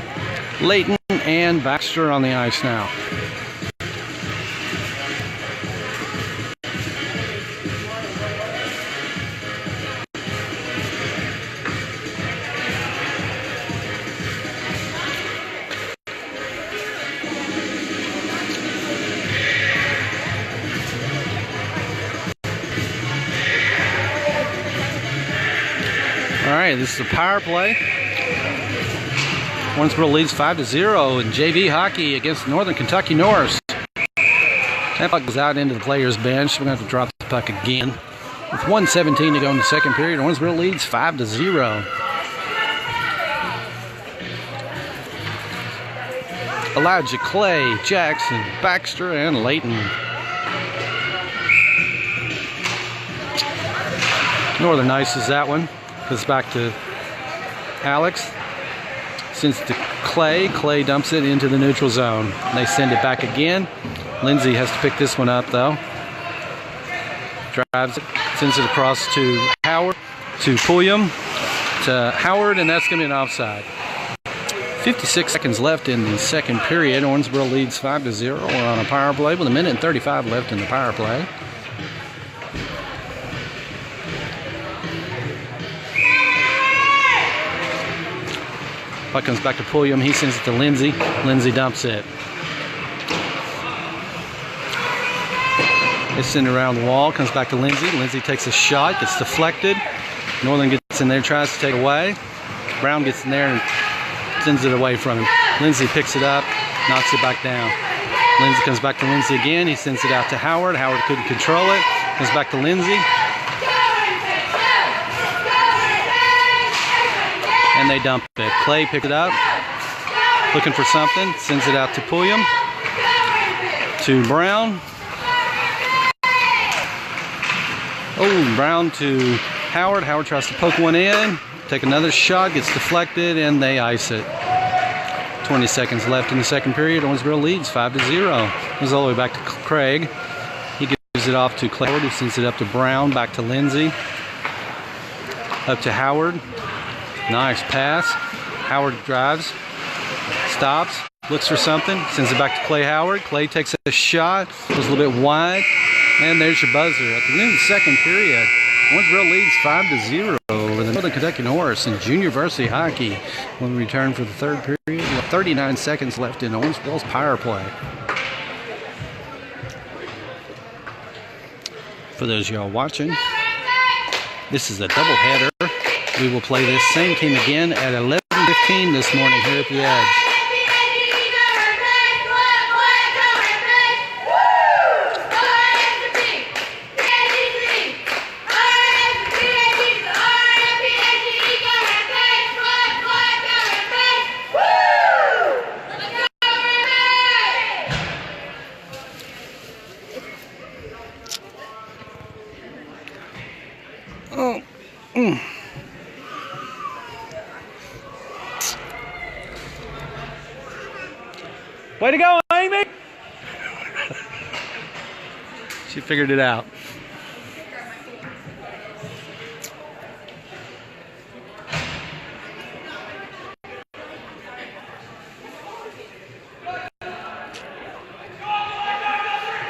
Layton, and Baxter on the ice now. All right, this is a power play. Owensboro leads 5-0 in JV hockey against Northern Kentucky Norse. That puck goes out into the players' bench. We're going to have to drop the puck again. With 1:17 to go in the second period, Owensboro leads 5-0. Elijah, Clay, Jackson, Baxter, and Layton. Northern ices that one. Goes back to Alex. Sends it to Clay. Clay dumps it into the neutral zone. They send it back again. Lindsay has to pick this one up, though. Drives it. Sends it across to Howard. To Pulliam. To Howard, and that's going to be an offside. 56 seconds left in the second period. Owensboro leads 5-0. We're on a power play with 1:35 left in the power play. Puck comes back to Pulliam. He sends it to Lindsay. Lindsay dumps it. They send it around the wall. Comes back to Lindsay. Lindsay takes a shot. Gets deflected. Northern gets in there, tries to take it away. Brown gets in there and sends it away from him. Lindsay picks it up, knocks it back down. Lindsay comes back to Lindsay again. He sends it out to Howard. Howard couldn't control it. Comes back to Lindsay. And they dump it. Clay picked it up, looking for something, sends it out to Pulliam, to Brown. Oh, Brown to Howard. Howard tries to poke one in, take another shot, gets deflected, and they ice it. 20 seconds left in the second period. Owensboro leads 5-0. Goes all the way back to Craig. He gives it off to Clay Howard, who sends it up to Brown, back to Lindsay. Up to Howard. Nice pass. Howard drives, stops, looks for something, sends it back to Clay Howard. Clay takes a shot, goes a little bit wide, and there's your buzzer. At the end of the second period, Owensboro leads 5-0 over the Northern Kentucky Norse in junior varsity hockey. When we return for the third period, 39 seconds left in Owensboro's power play. For those of y'all watching, this is a doubleheader. We will play this same team again at 11:15 this morning here at the Edge. Way to go, Amy! She figured it out.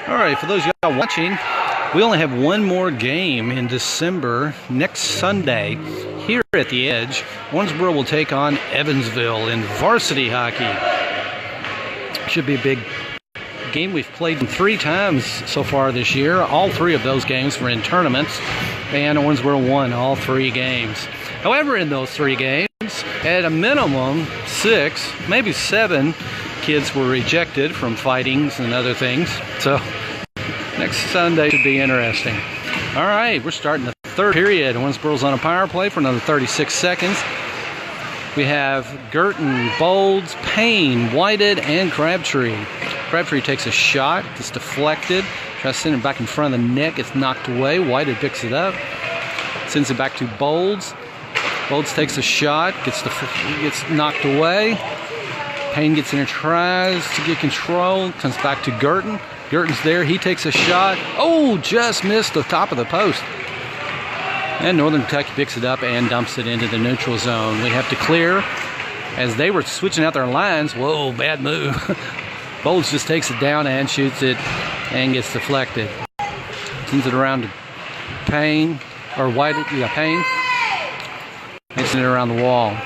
All right, for those of y'all watching, we only have one more game in December, next Sunday, here at the Edge. Owensboro will take on Evansville in varsity hockey. Should be a big game. We've played them 3 times so far this year. All 3 of those games were in tournaments, and Owensboro won all 3 games. However, in those 3 games, at a minimum 6, maybe 7 kids were rejected from fightings and other things. So next Sunday should be interesting. All right, we're starting the third period. Owensboro's on a power play for another 36 seconds. We have Girton, Bolds, Payne, Whited, and Crabtree. Crabtree takes a shot, gets deflected, tries to send it back in front of the net, gets knocked away. Whited picks it up, sends it back to Bolds. Bolds takes a shot, gets knocked away. Payne gets in there, tries to get control, comes back to Girton. Girton's there, he takes a shot. Oh, just missed the top of the post. And Northern Kentucky picks it up and dumps it into the neutral zone. We have to clear as they were switching out their lines. Whoa, bad move. Bolds just takes it down and shoots it and gets deflected. Sends it around to Payne, or White, Payne. And sends it around the wall.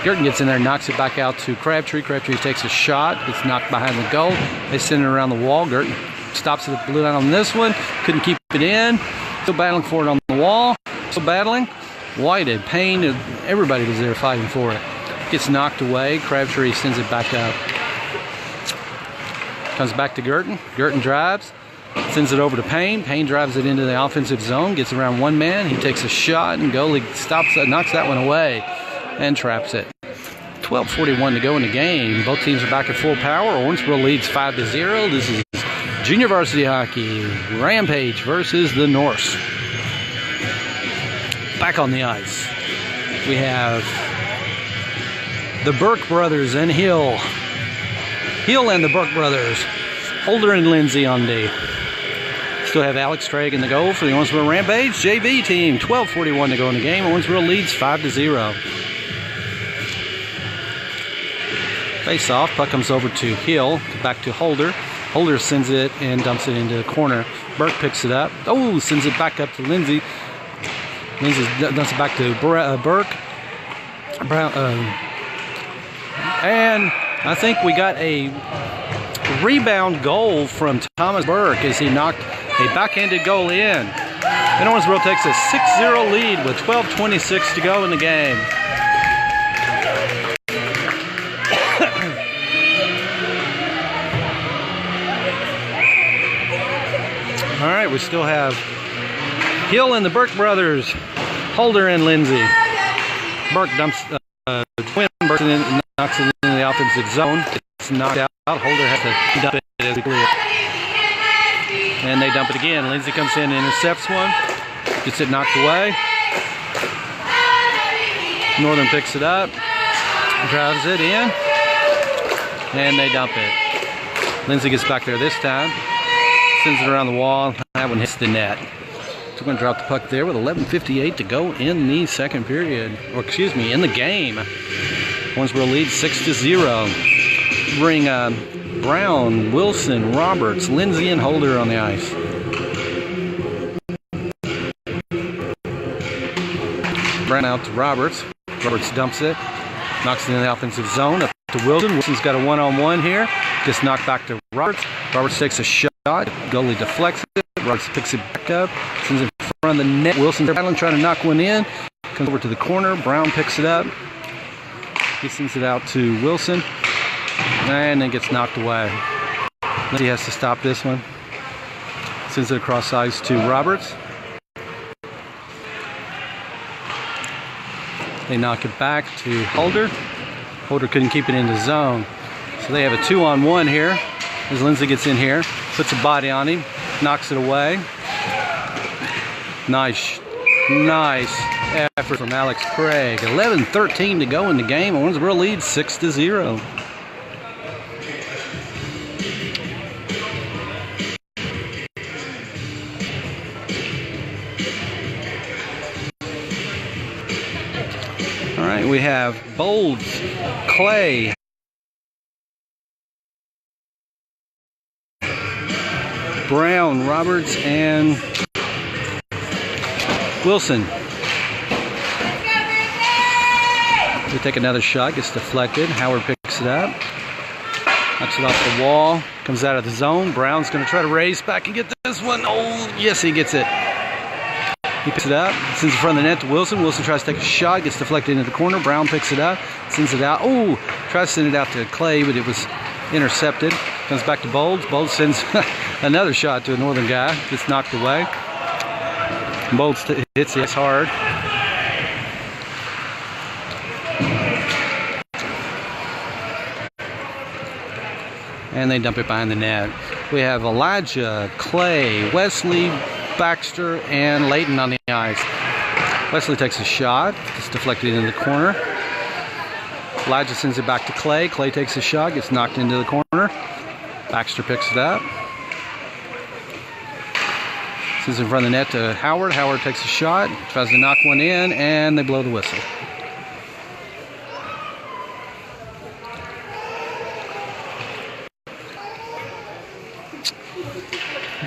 Girton gets in there, knocks it back out to Crabtree. Crabtree takes a shot, gets knocked behind the goal. They send it around the wall. Girton stops at the blue line on this one. Couldn't keep it in. Still battling for it on the wall. Still battling. Whited, Payne, everybody was there fighting for it. Gets knocked away. Crabtree sends it back up. Comes back to Girton. Girton drives. Sends it over to Payne. Payne drives it into the offensive zone. Gets around one man. He takes a shot and goalie stops that, knocks that one away and traps it. 12:41 to go in the game. Both teams are back at full power. Owensboro leads 5-0. This is junior varsity hockey. Rampage versus the Norse. Back on the ice, we have the Burke brothers and Hill. Hill and the Burke brothers. Holder and Lindsay on D. Still have Alex Tragg in the goal for the Owensboro Rampage JV team. 12:41 to go in the game. Owensboro leads 5-0. Face off. Puck comes over to Hill. Back to Holder. Holder sends it and dumps it into the corner. Burke picks it up. Oh, sends it back up to Lindsay. Lindsay dumps it back to Burke. And I think we got a rebound goal from Thomas Burke as he knocked a backhanded goal in. And Owensboro takes a 6-0 lead with 12:26 to go in the game. All right, we still have Hill and the Burke brothers, Holder and Lindsay. Burke dumps twin Burke and knocks it into the offensive zone. It's knocked out. Holder has to dump it as we clear. And they dump it again. Lindsay comes in and intercepts one. Gets it knocked away. Northern picks it up. Drives it in. And they dump it. Lindsay gets back there this time. sends it around the wall. That one hits the net. So we're going to drop the puck there with 11:58 to go in the second period. Or excuse me, in the game. Owensboro leads 6-0. Bring Brown, Wilson, Roberts, Lindsay, and Holder on the ice. Brown out to Roberts. Roberts dumps it. Knocks it in the offensive zone. Up to Wilson. Wilson's got a one-on-one here. Just knocked back to Roberts. Roberts takes a shot. Goalie deflects it. Roberts picks it back up. Sends it in front of the net. Wilson's battling, trying to knock one in. Comes over to the corner. Brown picks it up. He sends it out to Wilson. And then gets knocked away. He has to stop this one. Sends it across ice to Roberts. They knock it back to Holder. Holder couldn't keep it in the zone. So they have a 2-on-1 here. As Lindsay gets in here, puts a body on him, knocks it away. Nice effort from Alex Craig. 11:13 to go in the game. Owensboro leads 6-0. All right, we have Bolds, Clay, Brown, Roberts, and Wilson. They take another shot, gets deflected. Howard picks it up, knocks it off the wall, comes out of the zone. Brown's going to try to race back and get this one. Oh, yes, he gets it. He picks it up, sends it in front of the net to Wilson. Wilson tries to take a shot, gets deflected into the corner. Brown picks it up, sends it out. Oh, tries to send it out to Clay, but it was intercepted. Comes back to Bolds. Bolds sends another shot to a northern guy. Gets knocked away. Bolds hits it hard. And they dump it behind the net. We have Elijah, Clay, Wesley, Baxter, and Layton on the ice. Wesley takes a shot. It's deflected into the corner. Elijah sends it back to Clay. Clay takes a shot, gets knocked into the corner. Baxter picks it up. Sends it in front of the net to Howard. Howard takes a shot, tries to knock one in, and they blow the whistle.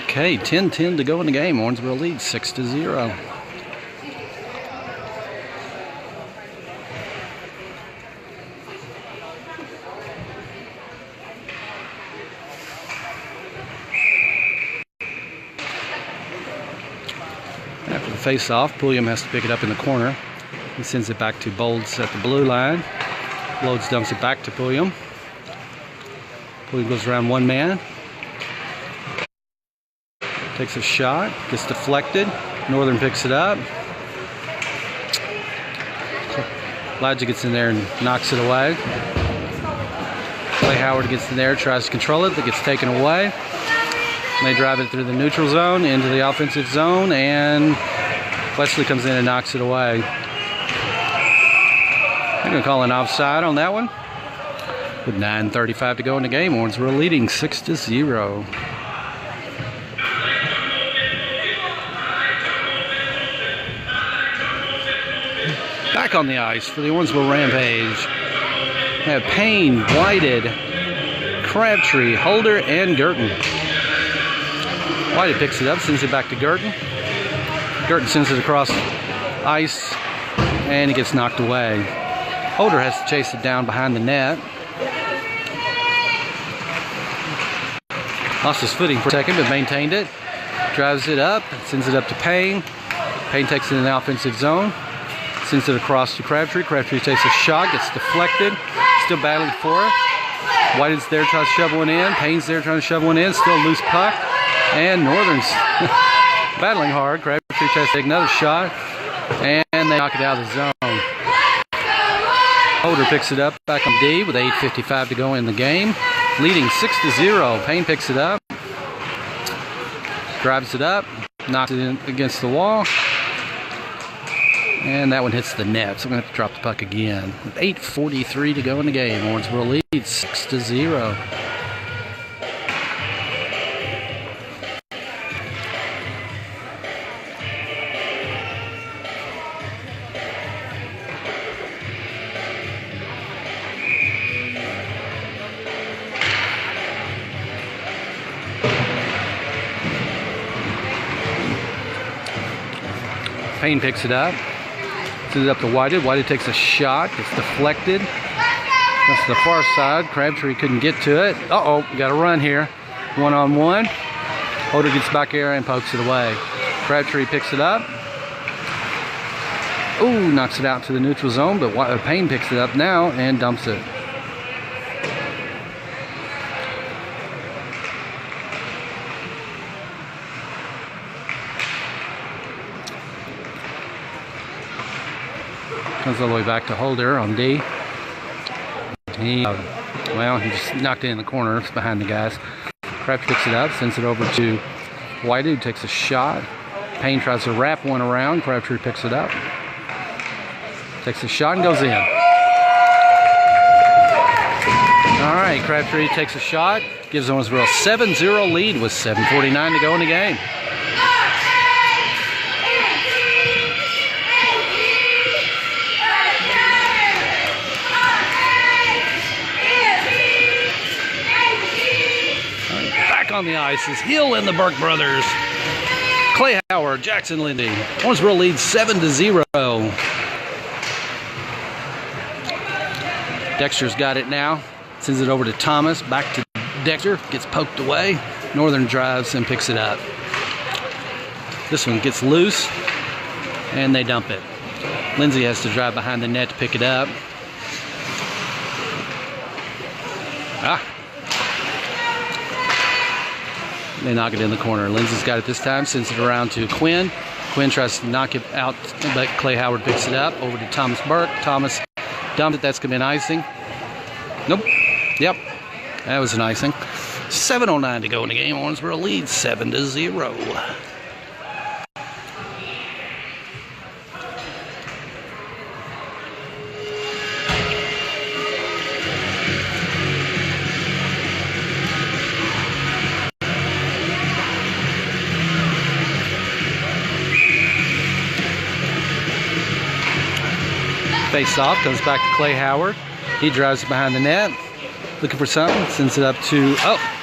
Okay, 10-10 to go in the game. Owensboro leads 6-0. After the face-off, Pulliam has to pick it up in the corner. He sends it back to Bolds at the blue line. Bolds dumps it back to Pulliam. Pulliam goes around one man. Takes a shot, gets deflected. Northern picks it up. Elijah gets in there and knocks it away. Clay Howard gets in there, tries to control it, but gets taken away. They drive it through the neutral zone into the offensive zone, and Wesley comes in and knocks it away. They're going to call an offside on that one. With 9:35 to go in the game, Owensboro leading 6-0. Back on the ice for the Owensboro Rampage. We have Payne, Whited, Crabtree, Holder, and Girton. Whited picks it up, sends it back to Girton. Girton sends it across ice, and he gets knocked away. Holder has to chase it down behind the net. Lost his footing for a second, but maintained it. Drives it up, sends it up to Payne. Payne takes it in the offensive zone. Sends it across to Crabtree. Crabtree takes a shot, gets deflected. Still battling for it. White's there trying to shove one in. Payne's there trying to shove one in. Still loose puck. And Northern's battling hard. Crabtree tries to take another shot. And they knock it out of the zone. Holder picks it up back on D with 8:55 to go in the game. Leading 6-0. Payne picks it up. Drives it up. Knocks it in against the wall. And that one hits the net, so we're going to have to drop the puck again. With 8:43 to go in the game, Owensboro leads 6-0. Payne picks it up. Sends it up to Whited. Whited takes a shot. Gets deflected. That's the far side. Crabtree couldn't get to it. Uh-oh, got a run here. 1-on-1. Holder gets back here and pokes it away. Crabtree picks it up. Ooh, knocks it out to the neutral zone, but Payne picks it up now and dumps it. Comes all the way back to Holder on D. He just knocked it in the corner. It's behind the guys. Crabtree picks it up, sends it over to Whited, who takes a shot. Payne tries to wrap one around. Crabtree picks it up. Takes a shot and goes in. All right, Crabtree takes a shot. Gives Owensboro a 7-0 lead with 7:49 to go in the game. On the ice is Hill and the Burke brothers. Clay Howard, Jackson Lindy. Owensboro leads 7-0. Dexter's got it now. Sends it over to Thomas. Back to Dexter. Gets poked away. Northern drives and picks it up. This one gets loose and they dump it. Lindsay has to drive behind the net to pick it up. They knock it in the corner. Lindsay's got it this time, sends it around to Quinn. Quinn tries to knock it out, but Clay Howard picks it up. Over to Thomas Burke. Thomas dumped it. That's going to be an icing. Nope. Yep. That was an icing. 7:09 to go in the game. Owensboro leads 7-0. Face off, comes back to Clay Howard. He drives it behind the net, looking for something, sends it up to,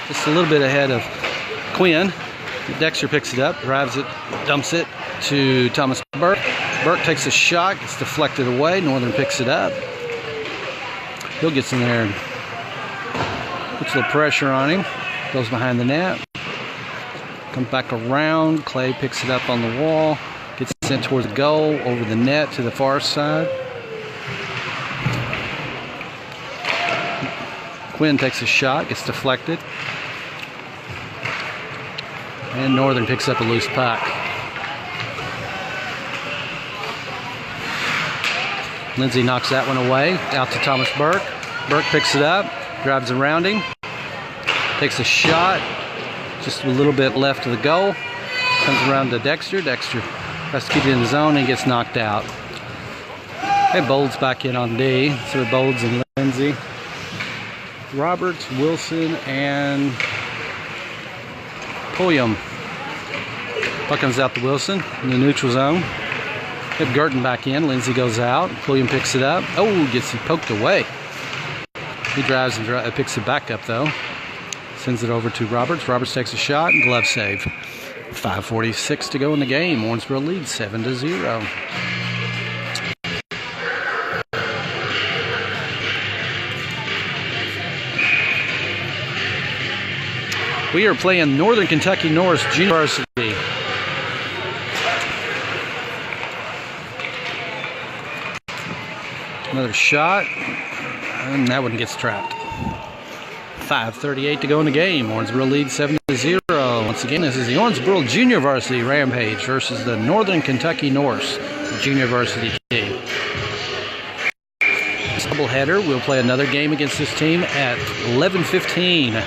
just a little bit ahead of Quinn. Dexter picks it up, drives it, dumps it to Thomas Burke. Burke takes a shot, gets deflected away. Northern picks it up. Hill gets in there and puts a little pressure on him. Goes behind the net. Comes back around. Clay picks it up on the wall. Gets sent towards the goal, over the net to the far side. Quinn takes a shot, gets deflected. And Northern picks up a loose puck. Lindsay knocks that one away, out to Thomas Burke. Burke picks it up, drives around him, takes a shot, just a little bit left of the goal. Comes around to Dexter. Dexter tries to keep it in the zone and gets knocked out. Hey, Bold's back in on D. So Bold's and Lindsay. Roberts, Wilson, and Pulliam. Puck comes out to Wilson in the neutral zone. Have Girton back in. Lindsay goes out. Pulliam picks it up. Oh, gets it poked away. He drives and picks it back up, though. Sends it over to Roberts. Roberts takes a shot and glove save. 5:46 to go in the game. Owensboro leads 7-0. We are playing Northern Kentucky North Junior Varsity. Another shot, and that one gets trapped. 5:38 to go in the game. Owensboro leads 7-0. Once again, this is the Owensboro Junior Varsity Rampage versus the Northern Kentucky North Junior Varsity team. Doubleheader. We'll play another game against this team at 11:15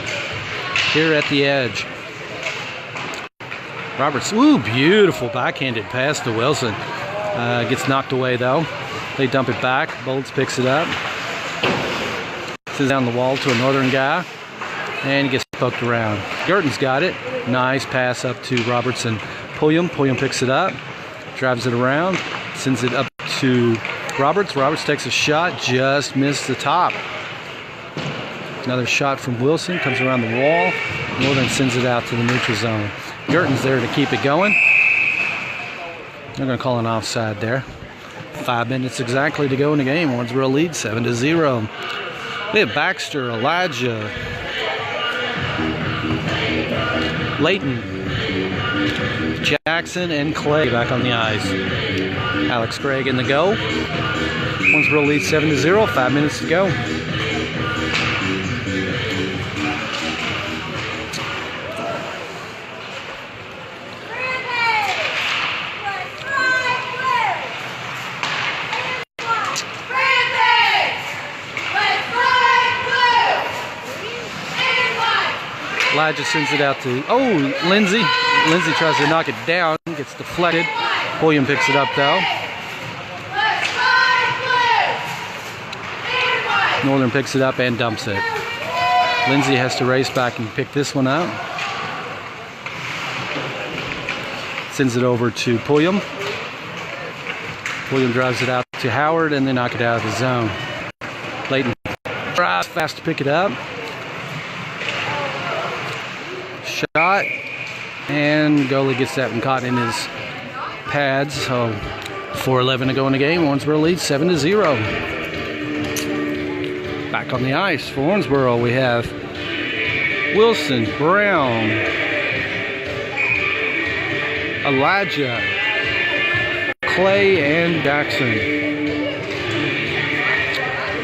here at the Edge. Roberts, ooh, beautiful backhanded pass to Wilson. Gets knocked away though. They dump it back. Bolts picks it up. Sends down the wall to a Northern guy. And he gets poked around. Girton's got it. Nice pass up to Roberts and Pulliam. Pulliam picks it up. Drives it around. Sends it up to Roberts. Roberts takes a shot. Just missed the top. Another shot from Wilson. Comes around the wall. Northern sends it out to the neutral zone. Girton's there to keep it going. They're going to call an offside there. 5 minutes exactly to go in the game. Owensboro leads 7-0. We have Baxter, Elijah, Layton, Jackson, and Clay back on the ice. Alex Craig in the goal. Owensboro leads 7-0. 5 minutes to go. Elijah sends it out to, Lindsay. Lindsay tries to knock it down, gets deflected. William picks it up though. Northern picks it up and dumps it. Lindsay has to race back and pick this one up. Sends it over to Pulliam. Pulliam drives it out to Howard and they knock it out of the zone. Layton tries fast to pick it up. Shot, and goalie gets that one caught in his pads. So 4:11 to go in the game. Owensboro leads 7-0. Back on the ice for Owensboro, we have Wilson, Brown, Elijah, Clay, and Jackson.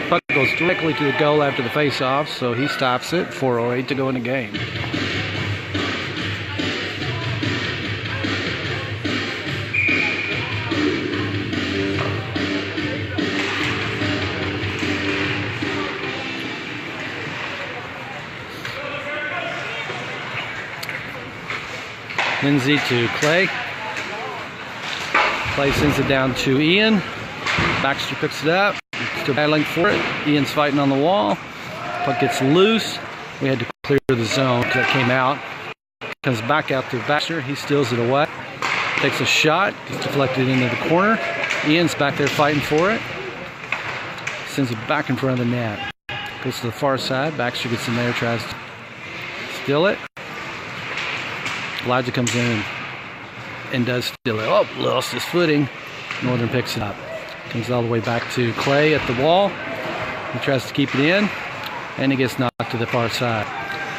Puck goes directly to the goal after the face-off, so he stops it. 4:08 to go in the game. Lindsay to Clay. Clay sends it down to Ian. Baxter picks it up. Still battling for it. Ian's fighting on the wall. Puck gets loose. We had to clear the zone because it came out. Comes back out to Baxter. He steals it away. Takes a shot. Gets deflected into the corner. Ian's back there fighting for it. Sends it back in front of the net. Goes to the far side. Baxter gets in there, tries to steal it. Elijah comes in and does steal it. Oh, lost his footing. Northern picks it up. Comes all the way back to Clay at the wall. He tries to keep it in, and he gets knocked to the far side.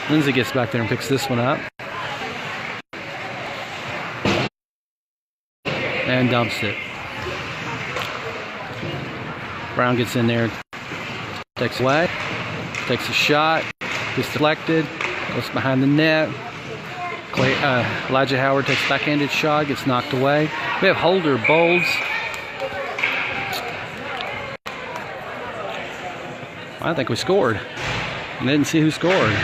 Lindsay gets back there and picks this one up. And dumps it. Brown gets in there, takes away, takes a shot, gets deflected, goes behind the net. Elijah Howard takes a backhanded shot, gets knocked away. We have Holder, Bowles. I think we scored. I didn't see who scored.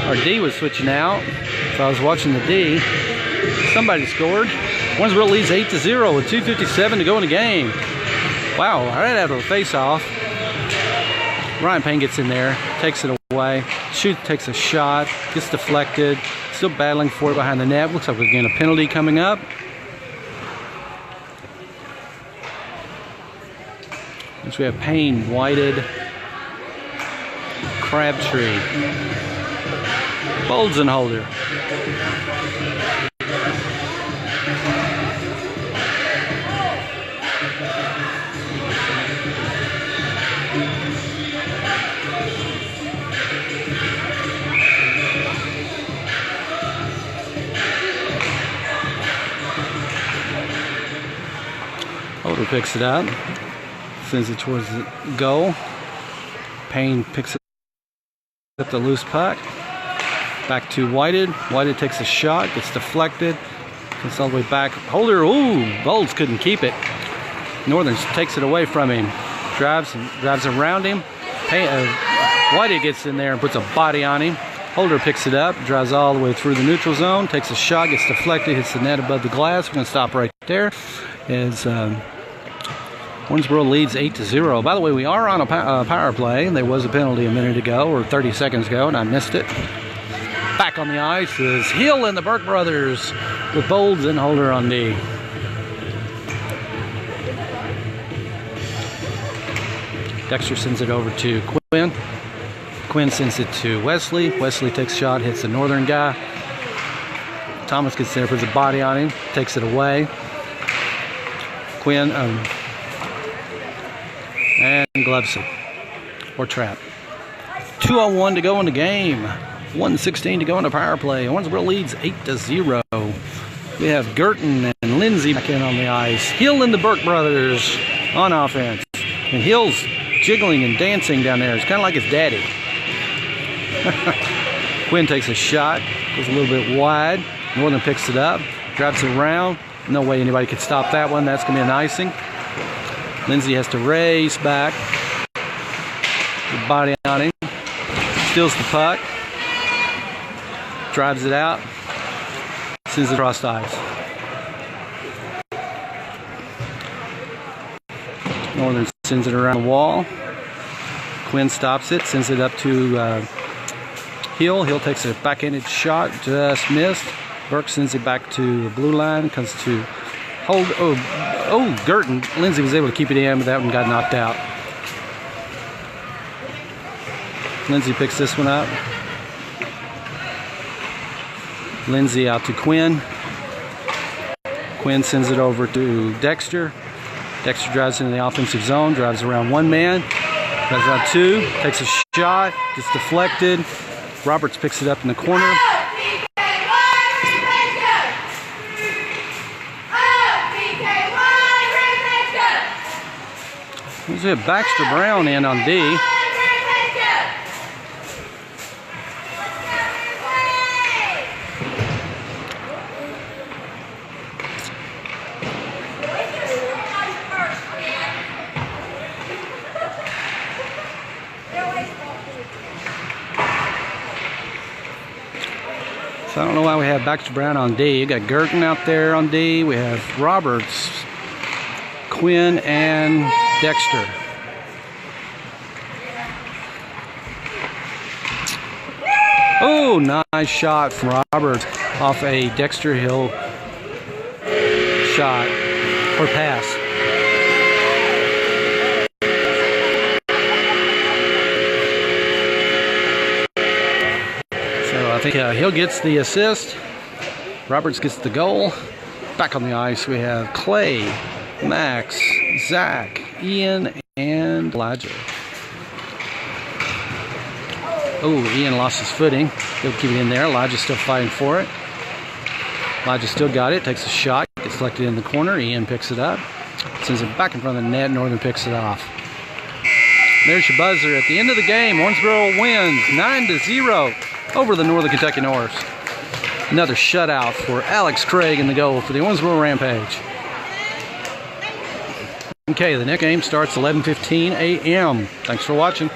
Our D was switching out, so I was watching the D. Somebody scored. Owensboro leads 8-0 with 2:57 to go in the game. Wow, right out of the face-off. Ryan Payne gets in there, takes it away, takes a shot, gets deflected, still battling for it behind the net. Looks like we're getting a penalty coming up. Next we have Payne, Whited, Crabtree, Bolds and Holder. Holder picks it up, sends it towards the goal. Payne picks it up, the loose puck. Back to Whited. Whited takes a shot, gets deflected, gets all the way back. Holder, Bowles couldn't keep it. Northern takes it away from him. Drives around him. Whited gets in there and puts a body on him. Holder picks it up, drives all the way through the neutral zone, takes a shot, gets deflected, hits the net above the glass. We're going to stop right there. As Owensboro leads 8-0. By the way, we are on a power play. There was a penalty a minute ago, or 30 seconds ago, and I missed it. Back on the ice is Hill and the Burke brothers with Bolds and Holder on D. Dexter sends it over to Quinn. Quinn sends it to Wesley. Wesley takes a shot, hits the northern guy. Thomas gets there, puts a body on him, takes it away. Quinn and gloves it, or trap. 2:01 to go in the game. 1:16 to go in the power play. Owensboro leads 8-0. We have Girton and Lindsay back in on the ice. Hill and the Burke brothers on offense. And Hill's jiggling and dancing down there. It's kind of like his daddy. Quinn takes a shot, goes a little bit wide. Northern picks it up, drives it around. No way anybody could stop that one. That's going to be an icing. Lindsay has to race back. The body on him. Steals the puck. Drives it out. Sends it across the ice. Northern sends it around the wall. Quinn stops it, sends it up to Hill. Hill takes a backhanded shot, just missed. Burke sends it back to the blue line, comes to hold. Oh, Girton. Lindsay was able to keep it in, but that one got knocked out. Lindsay picks this one up. Lindsay out to Quinn. Quinn sends it over to Dexter. Dexter drives into the offensive zone, drives around one man, drives around two, takes a shot, gets deflected. Roberts picks it up in the corner. There's a Baxter Brown in on D. So I don't know why we have Baxter Brown on D. You got Girton out there on D. We have Roberts, Quinn, and Dexter. Oh, nice shot from Robert off a Dexter Hill shot or pass. So I think Hill gets the assist. Roberts gets the goal. Back on the ice we have Clay, Max, Zach, Ian, and Elijah. Oh, Ian lost his footing. He'll keep it in there. Elijah's still fighting for it. Elijah still got it. Takes a shot. Gets selected in the corner. Ian picks it up. Sends it back in front of the net. Northern picks it off. There's your buzzer. At the end of the game, Owensboro wins 9-0 over the Northern Kentucky Norse. Another shutout for Alex Craig in the goal for the Owensboro Rampage. Okay, the next game starts 11:15 a.m. Thanks for watching.